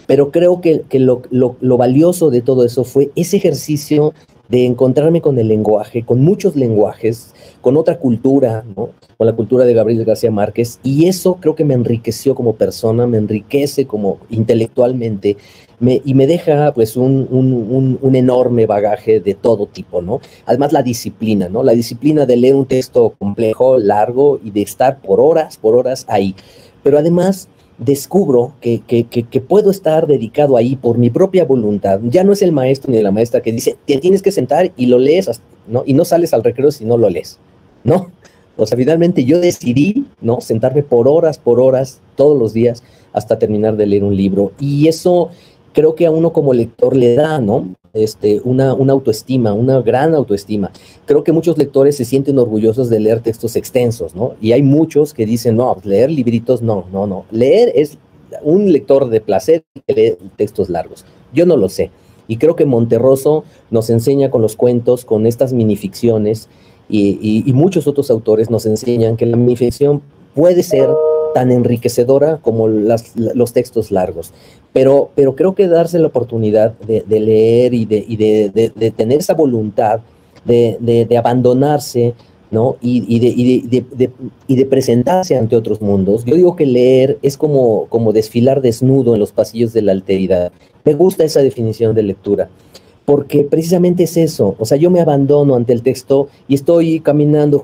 Pero creo que lo valioso de todo eso fue ese ejercicio de encontrarme con el lenguaje, con muchos lenguajes, con otra cultura, ¿no? Con la cultura de Gabriel García Márquez, y eso creo que me enriqueció como persona, me enriquece como intelectualmente, y me deja pues un enorme bagaje de todo tipo, ¿no? Además la disciplina, ¿no? La disciplina de leer un texto complejo, largo, y de estar por horas ahí. Pero además descubro que puedo estar dedicado ahí por mi propia voluntad. Ya no es el maestro ni la maestra que dice, te tienes que sentar y lo lees, ¿no? Y no sales al recreo si no lo lees, ¿no? O sea, finalmente yo decidí, ¿no? Sentarme por horas, todos los días, hasta terminar de leer un libro. Y eso creo que a uno como lector le da, ¿no? Una autoestima, una gran autoestima. Creo que muchos lectores se sienten orgullosos de leer textos extensos, ¿no? Y hay muchos que dicen, no, leer libritos, no. Leer es un lector de placer que lee textos largos. Yo no lo sé. Y creo que Monterroso nos enseña con los cuentos, con estas minificciones, y muchos otros autores nos enseñan que la minificción puede ser tan enriquecedora como los textos largos. Pero creo que darse la oportunidad de leer y de tener esa voluntad de abandonarse, ¿no? Y de presentarse ante otros mundos. Yo digo que leer es como desfilar desnudo en los pasillos de la alteridad. Me gusta esa definición de lectura, porque precisamente es eso. O sea, yo me abandono ante el texto y estoy caminando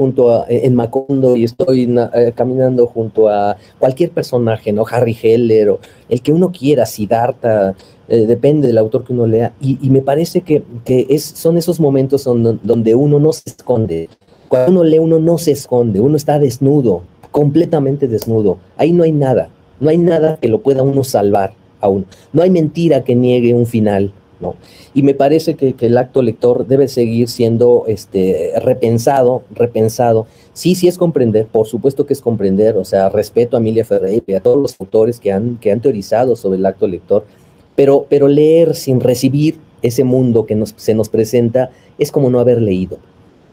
en Macondo, y estoy caminando junto a cualquier personaje, ¿no? Harry Heller, o el que uno quiera, Siddhartha, depende del autor que uno lea, y me parece que son esos momentos donde uno no se esconde. Cuando uno lee, uno no se esconde, uno está desnudo, completamente desnudo. Ahí no hay nada que lo pueda uno salvar a uno. No hay mentira que niegue un final, ¿no? Y me parece que el acto lector debe seguir siendo repensado. Sí es comprender, por supuesto que es comprender. O sea, respeto a Emilia Ferreira y a todos los autores que han teorizado sobre el acto lector, pero leer sin recibir ese mundo que se nos presenta es como no haber leído.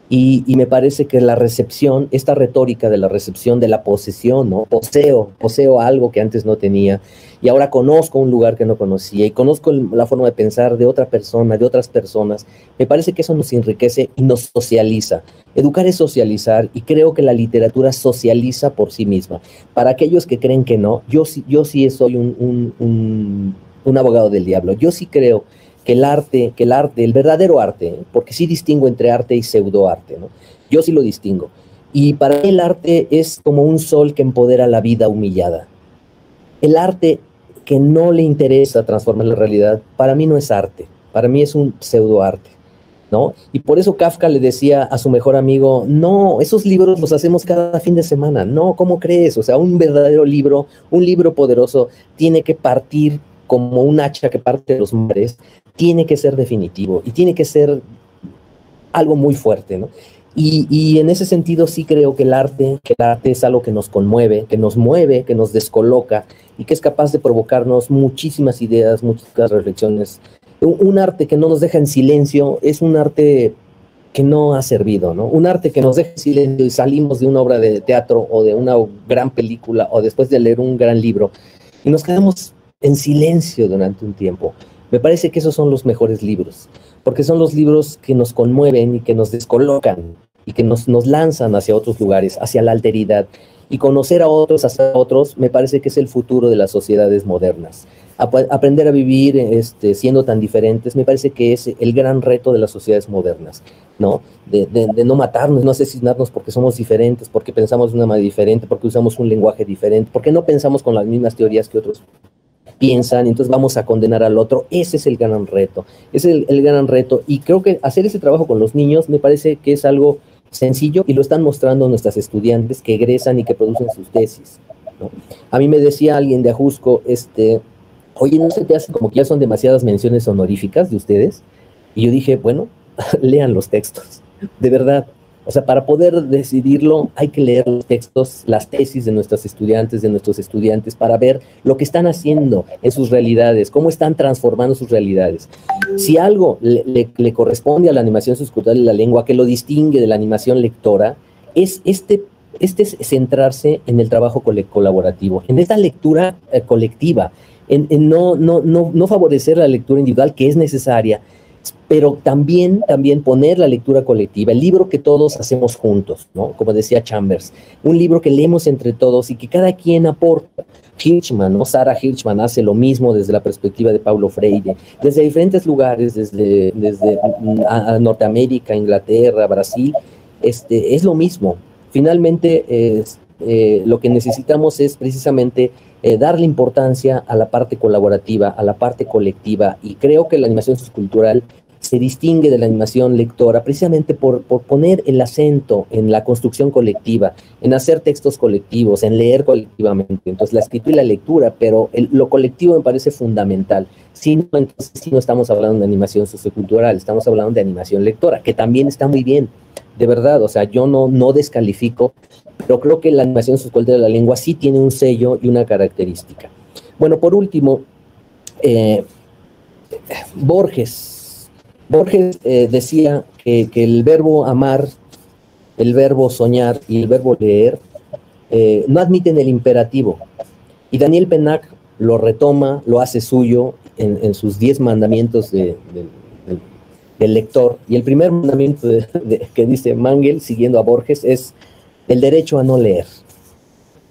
Y me parece que la recepción, esta retórica de la recepción, de la posesión, ¿no? Poseo algo que antes no tenía, y ahora conozco un lugar que no conocía, y conozco la forma de pensar de otra persona, de otras personas. Me parece que eso nos enriquece y nos socializa. Educar es socializar, y creo que la literatura socializa por sí misma. Para aquellos que creen que no, yo sí soy un abogado del diablo. Yo sí creo que el arte, el verdadero arte, porque sí distingo entre arte y pseudoarte, ¿no? Yo sí lo distingo. Y para mí el arte es como un sol que empodera la vida humillada. El arte que no le interesa transformar la realidad, para mí no es arte, para mí es un pseudoarte, ¿no? Y por eso Kafka le decía a su mejor amigo, no, esos libros los hacemos cada fin de semana. No, ¿cómo crees? O sea, un verdadero libro, un libro poderoso, tiene que partir como un hacha que parte de los mares, tiene que ser definitivo y tiene que ser algo muy fuerte, ¿no? Y en ese sentido sí creo que el arte es algo que nos conmueve, que nos mueve, que nos descoloca y que es capaz de provocarnos muchísimas ideas, muchas reflexiones. Un arte que no nos deja en silencio es un arte que no ha servido, ¿no? Un arte que nos deja en silencio y salimos de una obra de teatro o de una gran película o después de leer un gran libro y nos quedamos en silencio durante un tiempo. Me parece que esos son los mejores libros, porque son los libros que nos conmueven y que nos descolocan y que nos lanzan hacia otros lugares, hacia la alteridad. Y conocer a otros, hacer a otros, me parece que es el futuro de las sociedades modernas. Aprender a vivir siendo tan diferentes, me parece que es el gran reto de las sociedades modernas, ¿no? De no matarnos, no asesinarnos porque somos diferentes, porque pensamos de una manera diferente, porque usamos un lenguaje diferente, porque no pensamos con las mismas teorías que otros piensan, y entonces vamos a condenar al otro. Ese es el gran reto, es el gran reto, y creo que hacer ese trabajo con los niños me parece que es algo sencillo, y lo están mostrando nuestras estudiantes que egresan y que producen sus tesis, ¿no? A mí me decía alguien de Ajusco, oye, ¿no se te hace como que ya son demasiadas menciones honoríficas de ustedes? Y yo dije, bueno, lean los textos, de verdad. O sea, para poder decidirlo hay que leer los textos, las tesis de nuestros estudiantes, para ver lo que están haciendo en sus realidades, cómo están transformando sus realidades. Si algo le corresponde a la animación sociocultural y la lengua, que lo distingue de la animación lectora, es es centrarse en el trabajo colaborativo, en esta lectura colectiva, en no favorecer la lectura individual, que es necesaria, pero también poner la lectura colectiva, el libro que todos hacemos juntos, ¿no? Como decía Chambers, un libro que leemos entre todos y que cada quien aporta. Hirschman, ¿no? Sarah Hirschman hace lo mismo desde la perspectiva de Paulo Freire, desde diferentes lugares, desde Norteamérica, Inglaterra, Brasil, es lo mismo. Finalmente, lo que necesitamos es precisamente darle importancia a la parte colaborativa, a la parte colectiva, y creo que la animación sociocultural se distingue de la animación lectora precisamente por poner el acento en la construcción colectiva, en hacer textos colectivos, en leer colectivamente. Entonces, la escritura y la lectura, pero lo colectivo me parece fundamental. Si no, entonces sí no estamos hablando de animación sociocultural, estamos hablando de animación lectora, que también está muy bien, de verdad. O sea, yo no descalifico, pero creo que la animación sociocultural de la lengua sí tiene un sello y una característica. Bueno, por último, Borges decía que el verbo amar, el verbo soñar y el verbo leer no admiten el imperativo. Y Daniel Pennac lo retoma, lo hace suyo en sus 10 mandamientos del lector. Y el primer mandamiento que dice Mangel, siguiendo a Borges, es el derecho a no leer.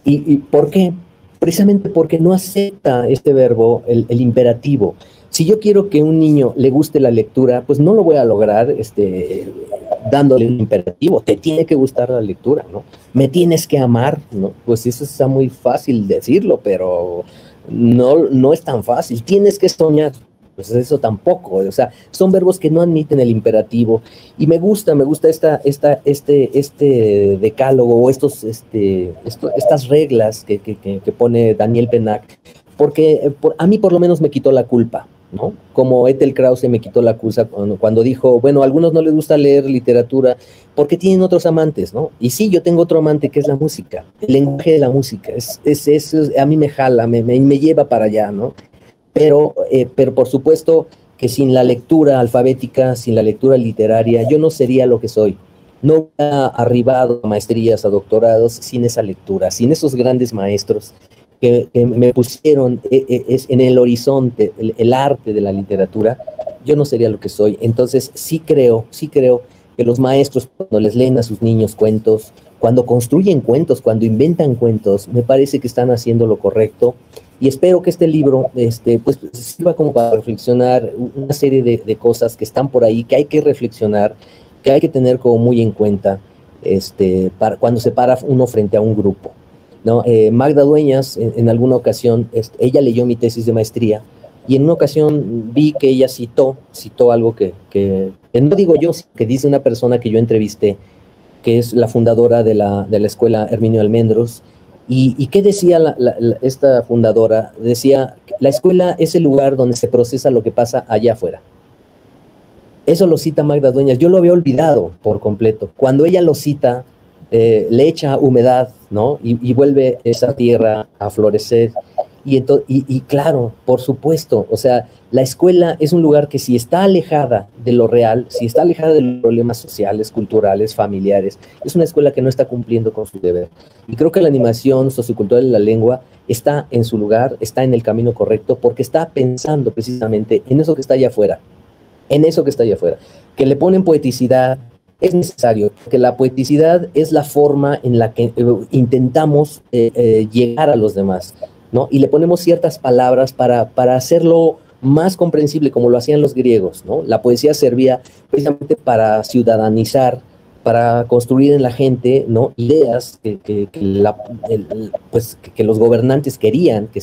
¿Y por qué? Precisamente porque no acepta este verbo, el imperativo. Si yo quiero que a un niño le guste la lectura, pues no lo voy a lograr dándole un imperativo. Te tiene que gustar la lectura, ¿no? Me tienes que amar, ¿no? Pues eso está muy fácil decirlo, pero no es tan fácil. Tienes que soñar, pues eso tampoco. O sea, son verbos que no admiten el imperativo. Y me gusta este decálogo o estas reglas que pone Daniel Pennac, porque a mí por lo menos me quitó la culpa, ¿no? Como Ethel Krause me quitó la culpa cuando dijo, bueno, a algunos no les gusta leer literatura porque tienen otros amantes, ¿no? Y sí, yo tengo otro amante que es la música, el lenguaje de la música, a mí me jala, me lleva para allá, ¿no? Pero por supuesto que sin la lectura alfabética, sin la lectura literaria, yo no sería lo que soy. no hubiera arribado a maestrías, a doctorados, sin esa lectura, sin esos grandes maestros que me pusieron en el horizonte el arte de la literatura. Yo no sería lo que soy. Entonces sí creo que los maestros, cuando les leen a sus niños cuentos, cuando construyen cuentos, cuando inventan cuentos, me parece que están haciendo lo correcto. Y espero que este libro pues sirva como para reflexionar una serie de cosas que están por ahí, que hay que reflexionar, que hay que tener como muy en cuenta cuando se para uno frente a un grupo, ¿no? Magda Dueñas, en alguna ocasión, ella leyó mi tesis de maestría, y en una ocasión vi que ella citó algo que no digo yo, que dice una persona que yo entrevisté, que es la fundadora de la escuela Herminio Almendros. ¿Y qué decía esta fundadora? Decía, la escuela es el lugar donde se procesa lo que pasa allá afuera. Eso lo cita Magda Dueñas. Yo lo había olvidado por completo. Cuando ella lo cita, le echa humedad, ¿no? Y vuelve esa tierra a florecer. Y claro, por supuesto, o sea, la escuela es un lugar que si está alejada de lo real, si está alejada de los problemas sociales, culturales, familiares, es una escuela que no está cumpliendo con su deber. Y creo que la animación sociocultural de la lengua está en su lugar, está en el camino correcto, porque está pensando precisamente en eso que está allá afuera, que le ponen poeticidad. Es necesario, porque la poeticidad es la forma en la que intentamos llegar a los demás, ¿no? Y le ponemos ciertas palabras para hacerlo más comprensible, como lo hacían los griegos, ¿no? La poesía servía precisamente para ciudadanizar, para construir en la gente, ¿no? Ideas que los gobernantes querían que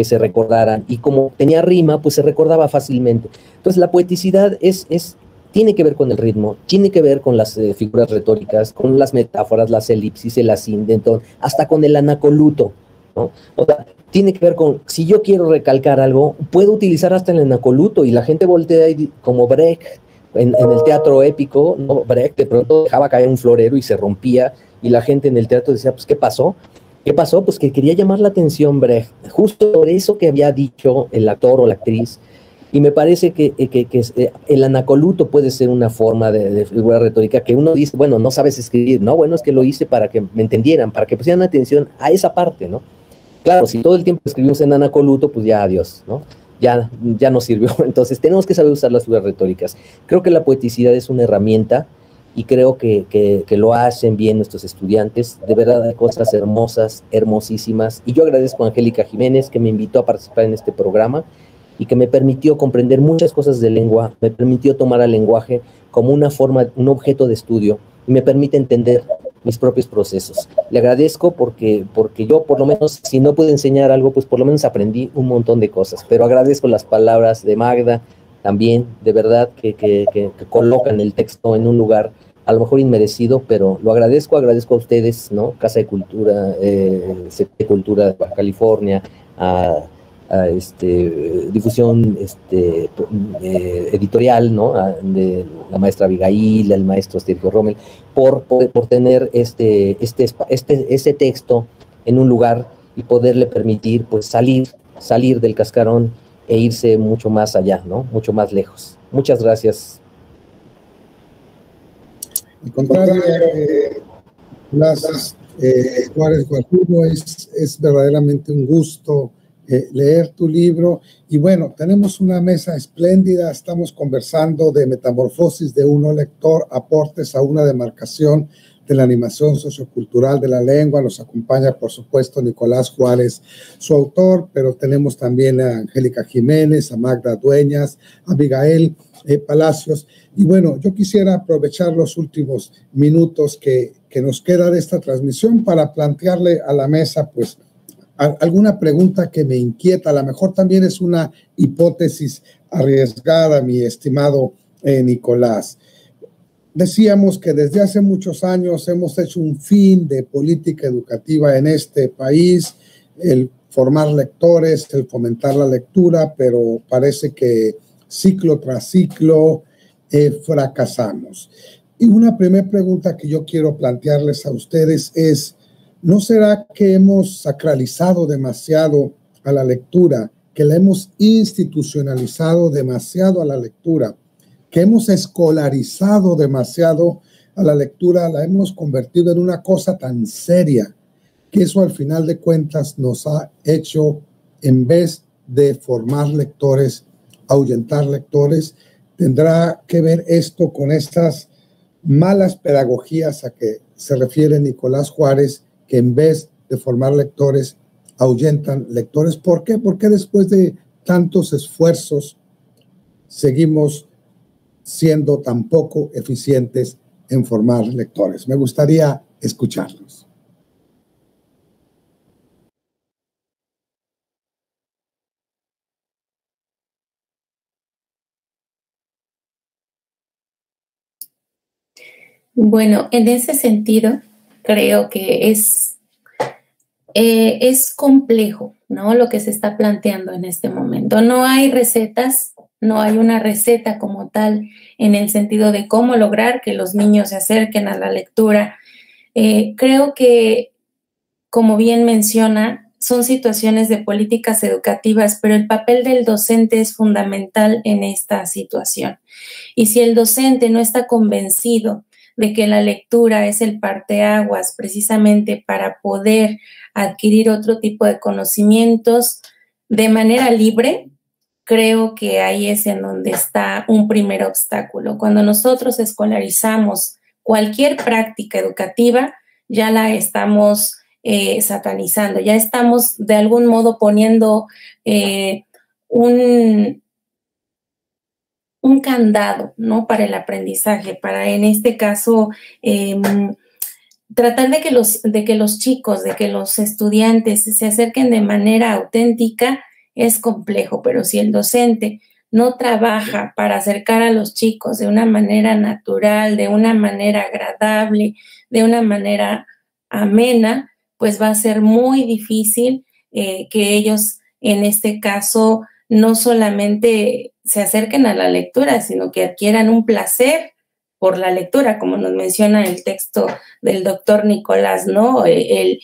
se recordaran, y como tenía rima, pues se recordaba fácilmente. Entonces la poeticidad tiene que ver con el ritmo, tiene que ver con las figuras retóricas, con las metáforas, las elipsis, el ascendentón, hasta con el anacoluto, ¿no? O sea, tiene que ver con, si yo quiero recalcar algo, puedo utilizar hasta el anacoluto, y la gente voltea como Brecht en el teatro épico, ¿no? Brecht de pronto dejaba caer un florero y se rompía, y la gente en el teatro decía, pues, ¿qué pasó? ¿Qué pasó? Pues que quería llamar la atención Brecht, justo por eso que había dicho el actor o la actriz. Y me parece que el anacoluto puede ser una forma de figura retórica que uno dice, bueno, no sabes escribir, ¿no? Bueno, es que lo hice para que me entendieran, para que pusieran atención a esa parte, ¿no? Claro, si todo el tiempo escribimos en anacoluto, pues ya adiós, ¿no? Ya no sirvió. Entonces tenemos que saber usar las figuras retóricas. Creo que la poeticidad es una herramienta, y creo que lo hacen bien nuestros estudiantes. De verdad hay cosas hermosas, hermosísimas. Y yo agradezco a Angélica Jiménez, que me invitó a participar en este programa y que me permitió comprender muchas cosas de lengua, me permitió tomar al lenguaje como una forma, un objeto de estudio, y me permite entender mis propios procesos. Le agradezco porque yo, por lo menos, si no pude enseñar algo, pues por lo menos aprendí un montón de cosas. Pero agradezco las palabras de Magda también, de verdad, que colocan el texto en un lugar a lo mejor inmerecido, pero lo agradezco a ustedes, ¿no? Casa de Cultura, de Cultura de Baja California, a difusión editorial, ¿no? De la maestra Abigail, el maestro Sergio Rommel, por tener este texto en un lugar y poderle permitir, pues, salir del cascarón e irse mucho más allá, ¿no? Mucho más lejos. Muchas gracias. Al contrario, gracias, Juárez Guajardo, es verdaderamente un gusto leer tu libro. Y bueno, tenemos una mesa espléndida, estamos conversando de Metamorfosis de un no lector, aportes a una demarcación de la animación sociocultural de la lengua. Nos acompaña, por supuesto, Nicolás Juárez, su autor, pero tenemos también a Angélica Jiménez, a Magda Dueñas, a Abigail Palacios. Y bueno, yo quisiera aprovechar los últimos minutos que nos queda de esta transmisión para plantearle a la mesa, pues, alguna pregunta que me inquieta. A lo mejor también es una hipótesis arriesgada, mi estimado Nicolás. Decíamos que desde hace muchos años hemos hecho un fin de política educativa en este país, el formar lectores, el fomentar la lectura, pero parece que ciclo tras ciclo fracasamos. Y una primera pregunta que yo quiero plantearles a ustedes es, ¿no será que hemos sacralizado demasiado a la lectura, que la hemos institucionalizado demasiado a la lectura, que hemos escolarizado demasiado a la lectura la hemos convertido en una cosa tan seria que eso al final de cuentas nos ha hecho, en vez de formar lectores, ahuyentar lectores. Tendrá que ver esto con estas malas pedagogías a que se refiere Nicolás Juárez, que en vez de formar lectores, ahuyentan lectores. ¿Por qué? Porque después de tantos esfuerzos seguimos siendo tan poco eficientes en formar lectores. Me gustaría escucharlos. Bueno, en ese sentido, creo que es complejo, ¿no? Lo que se está planteando en este momento. No hay recetas, no hay una receta como tal en el sentido de cómo lograr que los niños se acerquen a la lectura. Creo que, como bien menciona, son situaciones de políticas educativas, pero el papel del docente es fundamental en esta situación. Y si el docente no está convencido de que la lectura es el parteaguas precisamente para poder adquirir otro tipo de conocimientos de manera libre, creo que ahí es en donde está un primer obstáculo. Cuando nosotros escolarizamos cualquier práctica educativa, ya la estamos satanizando, ya estamos de algún modo poniendo un candado, ¿no? Para el aprendizaje, para en este caso tratar de que los chicos, de que los estudiantes se acerquen de manera auténtica es complejo, pero si el docente no trabaja para acercar a los chicos de una manera natural, de una manera agradable, de una manera amena, pues va a ser muy difícil que ellos en este caso no solamente se acerquen a la lectura, sino que adquieran un placer por la lectura, como nos menciona el texto del doctor Nicolás, ¿no? El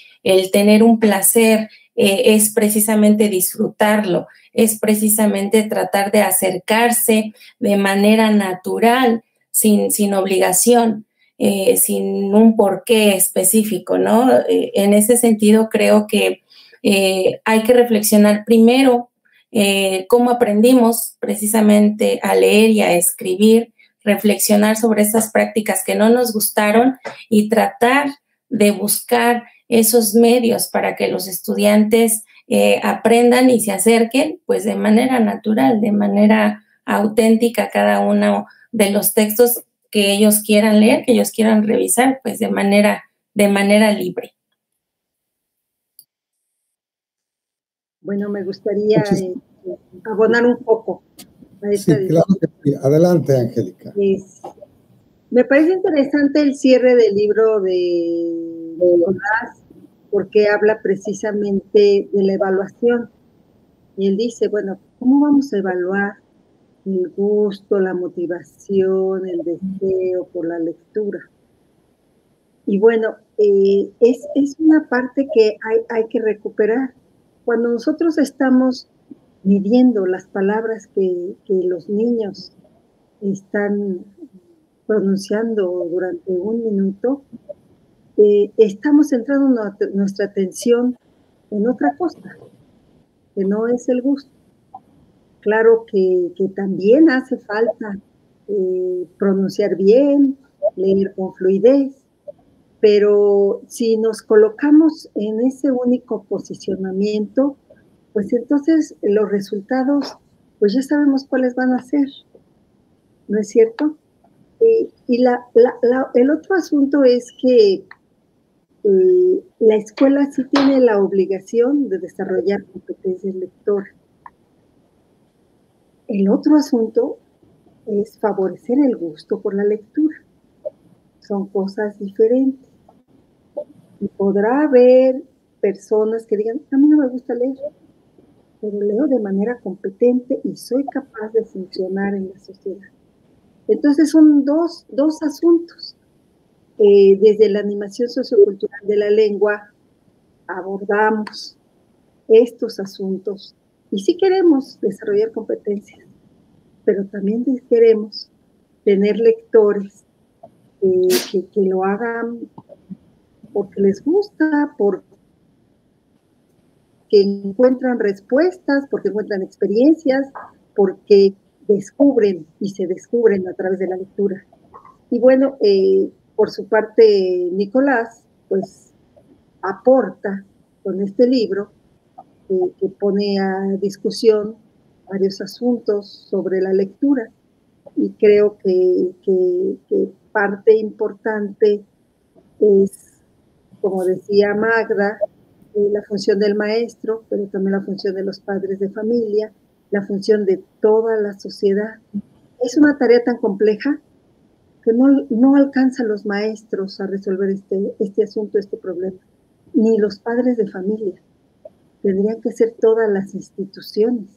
tener un placer es precisamente disfrutarlo, es precisamente tratar de acercarse de manera natural, sin obligación, sin un porqué específico, ¿no? En ese sentido, creo que hay que reflexionar primero cómo aprendimos precisamente a leer y a escribir, reflexionar sobre esas prácticas que no nos gustaron y tratar de buscar esos medios para que los estudiantes aprendan y se acerquen pues de manera natural, de manera auténtica a cada uno de los textos que ellos quieran leer, que ellos quieran revisar, pues de manera libre. Bueno, me gustaría abonar un poco a esta Sí, claro que sí. Adelante, Angélica. Me parece interesante el cierre del libro de Nicolás, porque habla precisamente de la evaluación. Y él dice, bueno, ¿cómo vamos a evaluar el gusto, la motivación, el deseo por la lectura? Y bueno, es una parte que hay que recuperar. Cuando nosotros estamos midiendo las palabras que los niños están pronunciando durante un minuto, estamos centrando nuestra atención en otra cosa, que no es el gusto. Claro que también hace falta pronunciar bien, leer con fluidez, pero si nos colocamos en ese único posicionamiento, pues entonces los resultados, pues ya sabemos cuáles van a ser, ¿no es cierto? Y el otro asunto es que la escuela sí tiene la obligación de desarrollar competencias lectoras. El otro asunto es favorecer el gusto por la lectura. Son cosas diferentes. Y podrá haber personas que digan, a mí no me gusta leer, pero leo de manera competente y soy capaz de funcionar en la sociedad. Entonces son dos asuntos. Desde la animación sociocultural de la lengua abordamos estos asuntos y sí queremos desarrollar competencias, pero también queremos tener lectores que lo hagan porque les gusta, porque encuentran respuestas, porque encuentran experiencias, porque descubren y se descubren a través de la lectura. Y bueno, por su parte, Nicolás, pues aporta con este libro que pone a discusión varios asuntos sobre la lectura, y creo que parte importante es, como decía Magda, la función del maestro, pero también la función de los padres de familia, la función de toda la sociedad. Es una tarea tan compleja que no alcanzan los maestros a resolver este asunto, este problema, ni los padres de familia. Tendrían que ser todas las instituciones,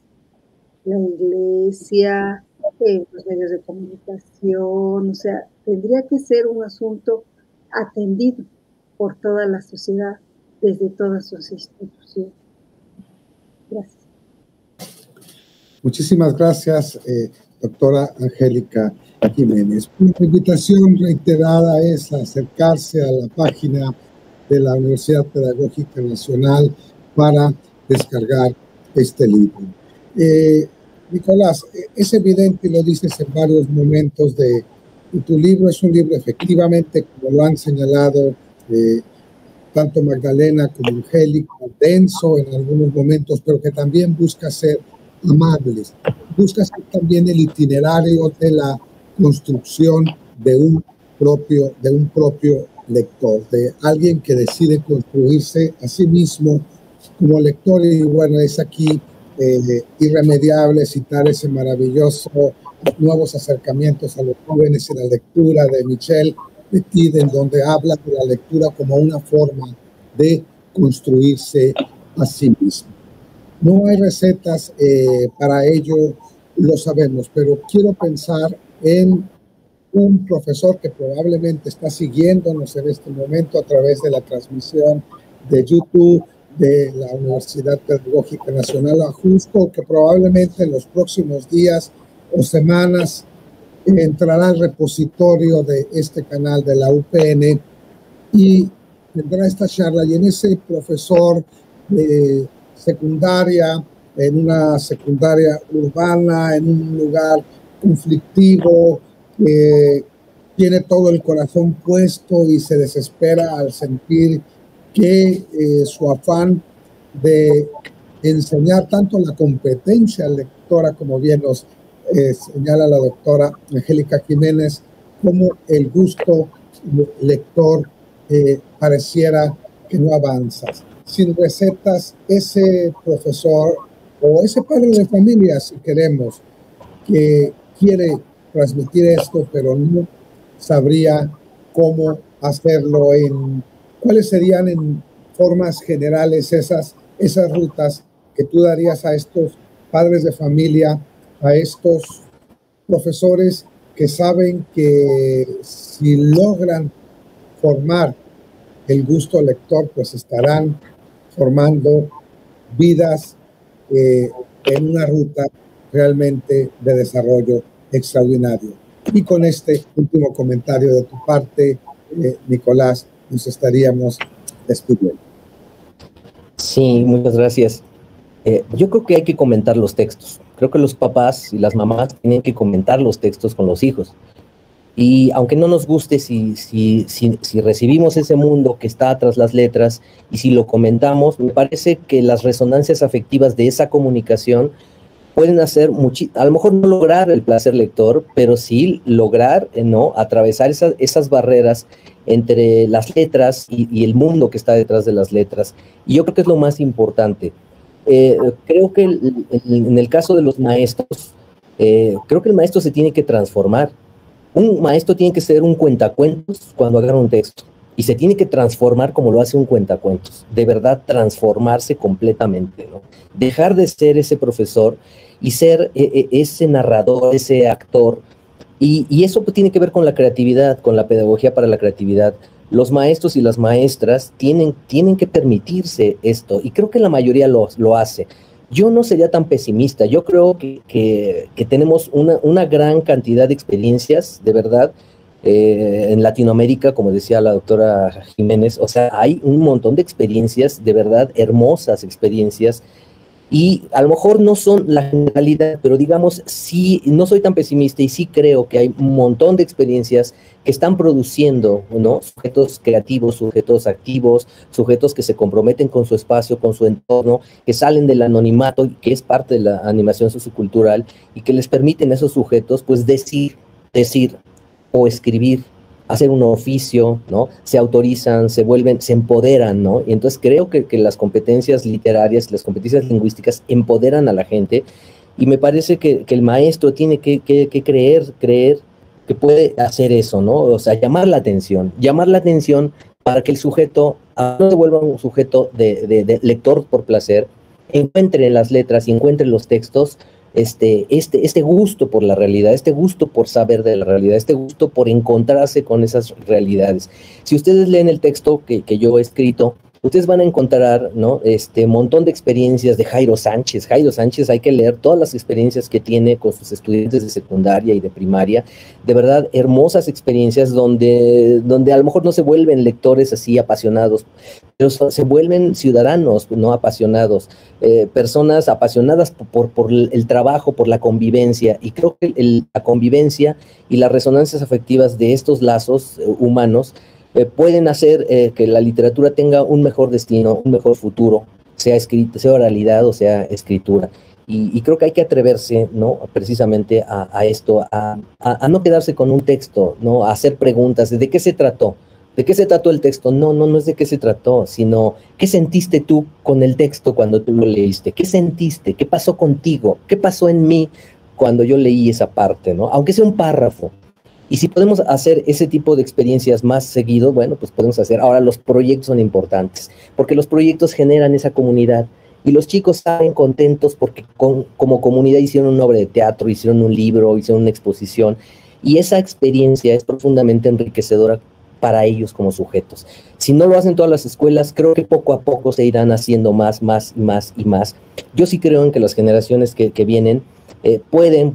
la iglesia, los medios de comunicación, o sea, tendría que ser un asunto atendido por toda la sociedad, desde todas sus instituciones. Gracias. Muchísimas gracias, doctora Angélica Jiménez. Una invitación reiterada es acercarse a la página de la Universidad Pedagógica Nacional para descargar este libro. Nicolás, es evidente, y lo dices en varios momentos, que tu libro es un libro efectivamente, como lo han señalado tanto Magdalena como Angélica, denso en algunos momentos, pero que también busca ser amables, busca ser también el itinerario de la construcción de un propio lector, de alguien que decide construirse a sí mismo como lector. Y bueno, es aquí irremediable citar ese maravilloso Nuevos acercamientos a los jóvenes en la lectura de Michel Petit, en donde habla de la lectura como una forma de construirse a sí mismo. No hay recetas para ello, lo sabemos, pero quiero pensar en un profesor que probablemente está siguiéndonos en este momento a través de la transmisión de YouTube de la Universidad Pedagógica Nacional Ajusco, que probablemente en los próximos días o semanas entrará al repositorio de este canal de la UPN y tendrá esta charla. Y en ese profesor de secundaria, en una secundaria urbana, en un lugar conflictivo, tiene todo el corazón puesto y se desespera al sentir que su afán de enseñar tanto la competencia lectora, como bien nos señala la doctora Angélica Jiménez, como el gusto lector pareciera que no avanza. Sin recetas, ese profesor o ese padre de familia, si queremos, que quiere transmitir esto, pero no sabría cómo hacerlo, cuáles serían en formas generales esas rutas que tú darías a estos padres de familia, a estos profesores que saben que si logran formar el gusto lector, pues estarán formando vidas en una ruta realmente de desarrollo extraordinario. Y con este último comentario de tu parte, Nicolás, nos estaríamos despidiendo. Sí, muchas gracias. Yo creo que hay que comentar los textos. Creo que los papás y las mamás tienen que comentar los textos con los hijos. Y aunque no nos guste, si recibimos ese mundo que está tras las letras y si lo comentamos, me parece que las resonancias afectivas de esa comunicación pueden hacer a lo mejor no lograr el placer lector, pero sí lograr atravesar esas barreras entre las letras y el mundo que está detrás de las letras. Y yo creo que es lo más importante. Creo que en el caso de los maestros, creo que el maestro se tiene que transformar. Un maestro tiene que ser un cuentacuentos cuando agarra un texto y se tiene que transformar como lo hace un cuentacuentos, de verdad transformarse completamente, ¿no? Dejar de ser ese profesor y ser ese narrador, ese actor, y eso pues tiene que ver con la creatividad, con la pedagogía para la creatividad. Los maestros y las maestras tienen que permitirse esto, y creo que la mayoría lo hace. Yo no sería tan pesimista. Yo creo que tenemos una gran cantidad de experiencias, de verdad, en Latinoamérica, como decía la doctora Jiménez, o sea, hay un montón de experiencias, de verdad hermosas experiencias, y a lo mejor no son la generalidad, pero digamos, sí, no soy tan pesimista y sí creo que hay un montón de experiencias que están produciendo, ¿no? Sujetos creativos, sujetos activos, sujetos que se comprometen con su espacio, con su entorno, que salen del anonimato, que es parte de la animación sociocultural, y que les permiten a esos sujetos, pues, decir o escribir, hacer un oficio, ¿no? Se autorizan, se vuelven, se empoderan, ¿no? Y entonces creo que las competencias literarias, las competencias lingüísticas empoderan a la gente, y me parece que el maestro tiene que creer que puede hacer eso, ¿no? O sea, llamar la atención para que el sujeto no se vuelva un sujeto de lector por placer, encuentre en las letras y encuentre en los textos este gusto por la realidad, este gusto por saber de la realidad, este gusto por encontrarse con esas realidades. Si ustedes leen el texto que yo he escrito, ustedes van a encontrar, ¿no? Montón de experiencias de Jairo Sánchez. Jairo Sánchez, hay que leer todas las experiencias que tiene con sus estudiantes de secundaria y de primaria. De verdad, hermosas experiencias donde a lo mejor no se vuelven lectores así apasionados, pero se vuelven ciudadanos, ¿no? Apasionados, personas apasionadas por el trabajo, por la convivencia. Y creo que la convivencia y las resonancias afectivas de estos lazos humanos pueden hacer que la literatura tenga un mejor destino, un mejor futuro, sea oralidad o sea escritura. Y creo que hay que atreverse, ¿no? Precisamente a esto, a no quedarse con un texto, ¿no? A hacer preguntas. ¿De qué se trató? ¿De qué se trató el texto? No es de qué se trató, sino ¿qué sentiste tú con el texto cuando tú lo leíste? ¿Qué sentiste? ¿Qué pasó contigo? ¿Qué pasó en mí cuando yo leí esa parte, ¿no? Aunque sea un párrafo. Y si podemos hacer ese tipo de experiencias más seguido, bueno, pues podemos hacer. Ahora, los proyectos son importantes, porque los proyectos generan esa comunidad, y los chicos salen contentos porque como comunidad hicieron una obra de teatro, hicieron un libro, hicieron una exposición, y esa experiencia es profundamente enriquecedora para ellos como sujetos. Si no lo hacen todas las escuelas, creo que poco a poco se irán haciendo más y más. Yo sí creo en que las generaciones que vienen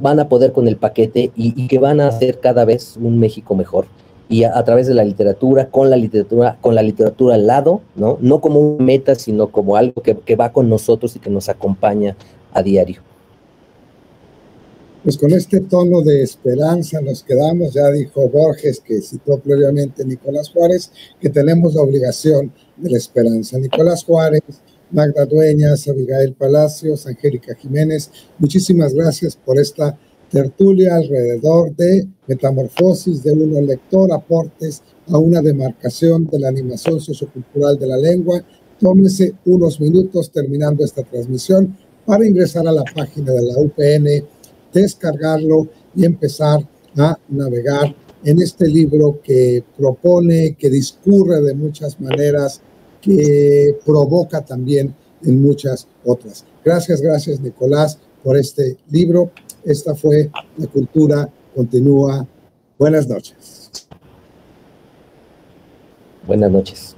van a poder con el paquete, y que van a hacer cada vez un México mejor, y a través de la literatura, con la literatura al lado, ¿no? No como un meta, sino como algo que va con nosotros y que nos acompaña a diario. Pues con este tono de esperanza nos quedamos. Ya dijo Borges, que citó previamente Nicolás Juárez, que tenemos la obligación de la esperanza. Nicolás Juárez, Magda Dueñas, Abigail Palacios, Angélica Jiménez, muchísimas gracias por esta tertulia alrededor de Metamorfosis de un lector, aportes a una demarcación de la animación sociocultural de la lengua. Tómese unos minutos terminando esta transmisión para ingresar a la página de la UPN, descargarlo y empezar a navegar en este libro que propone, que discurre de muchas maneras, que provoca también en muchas otras. Gracias, Nicolás, por este libro. Esta fue La Cultura Continúa. Buenas noches. Buenas noches.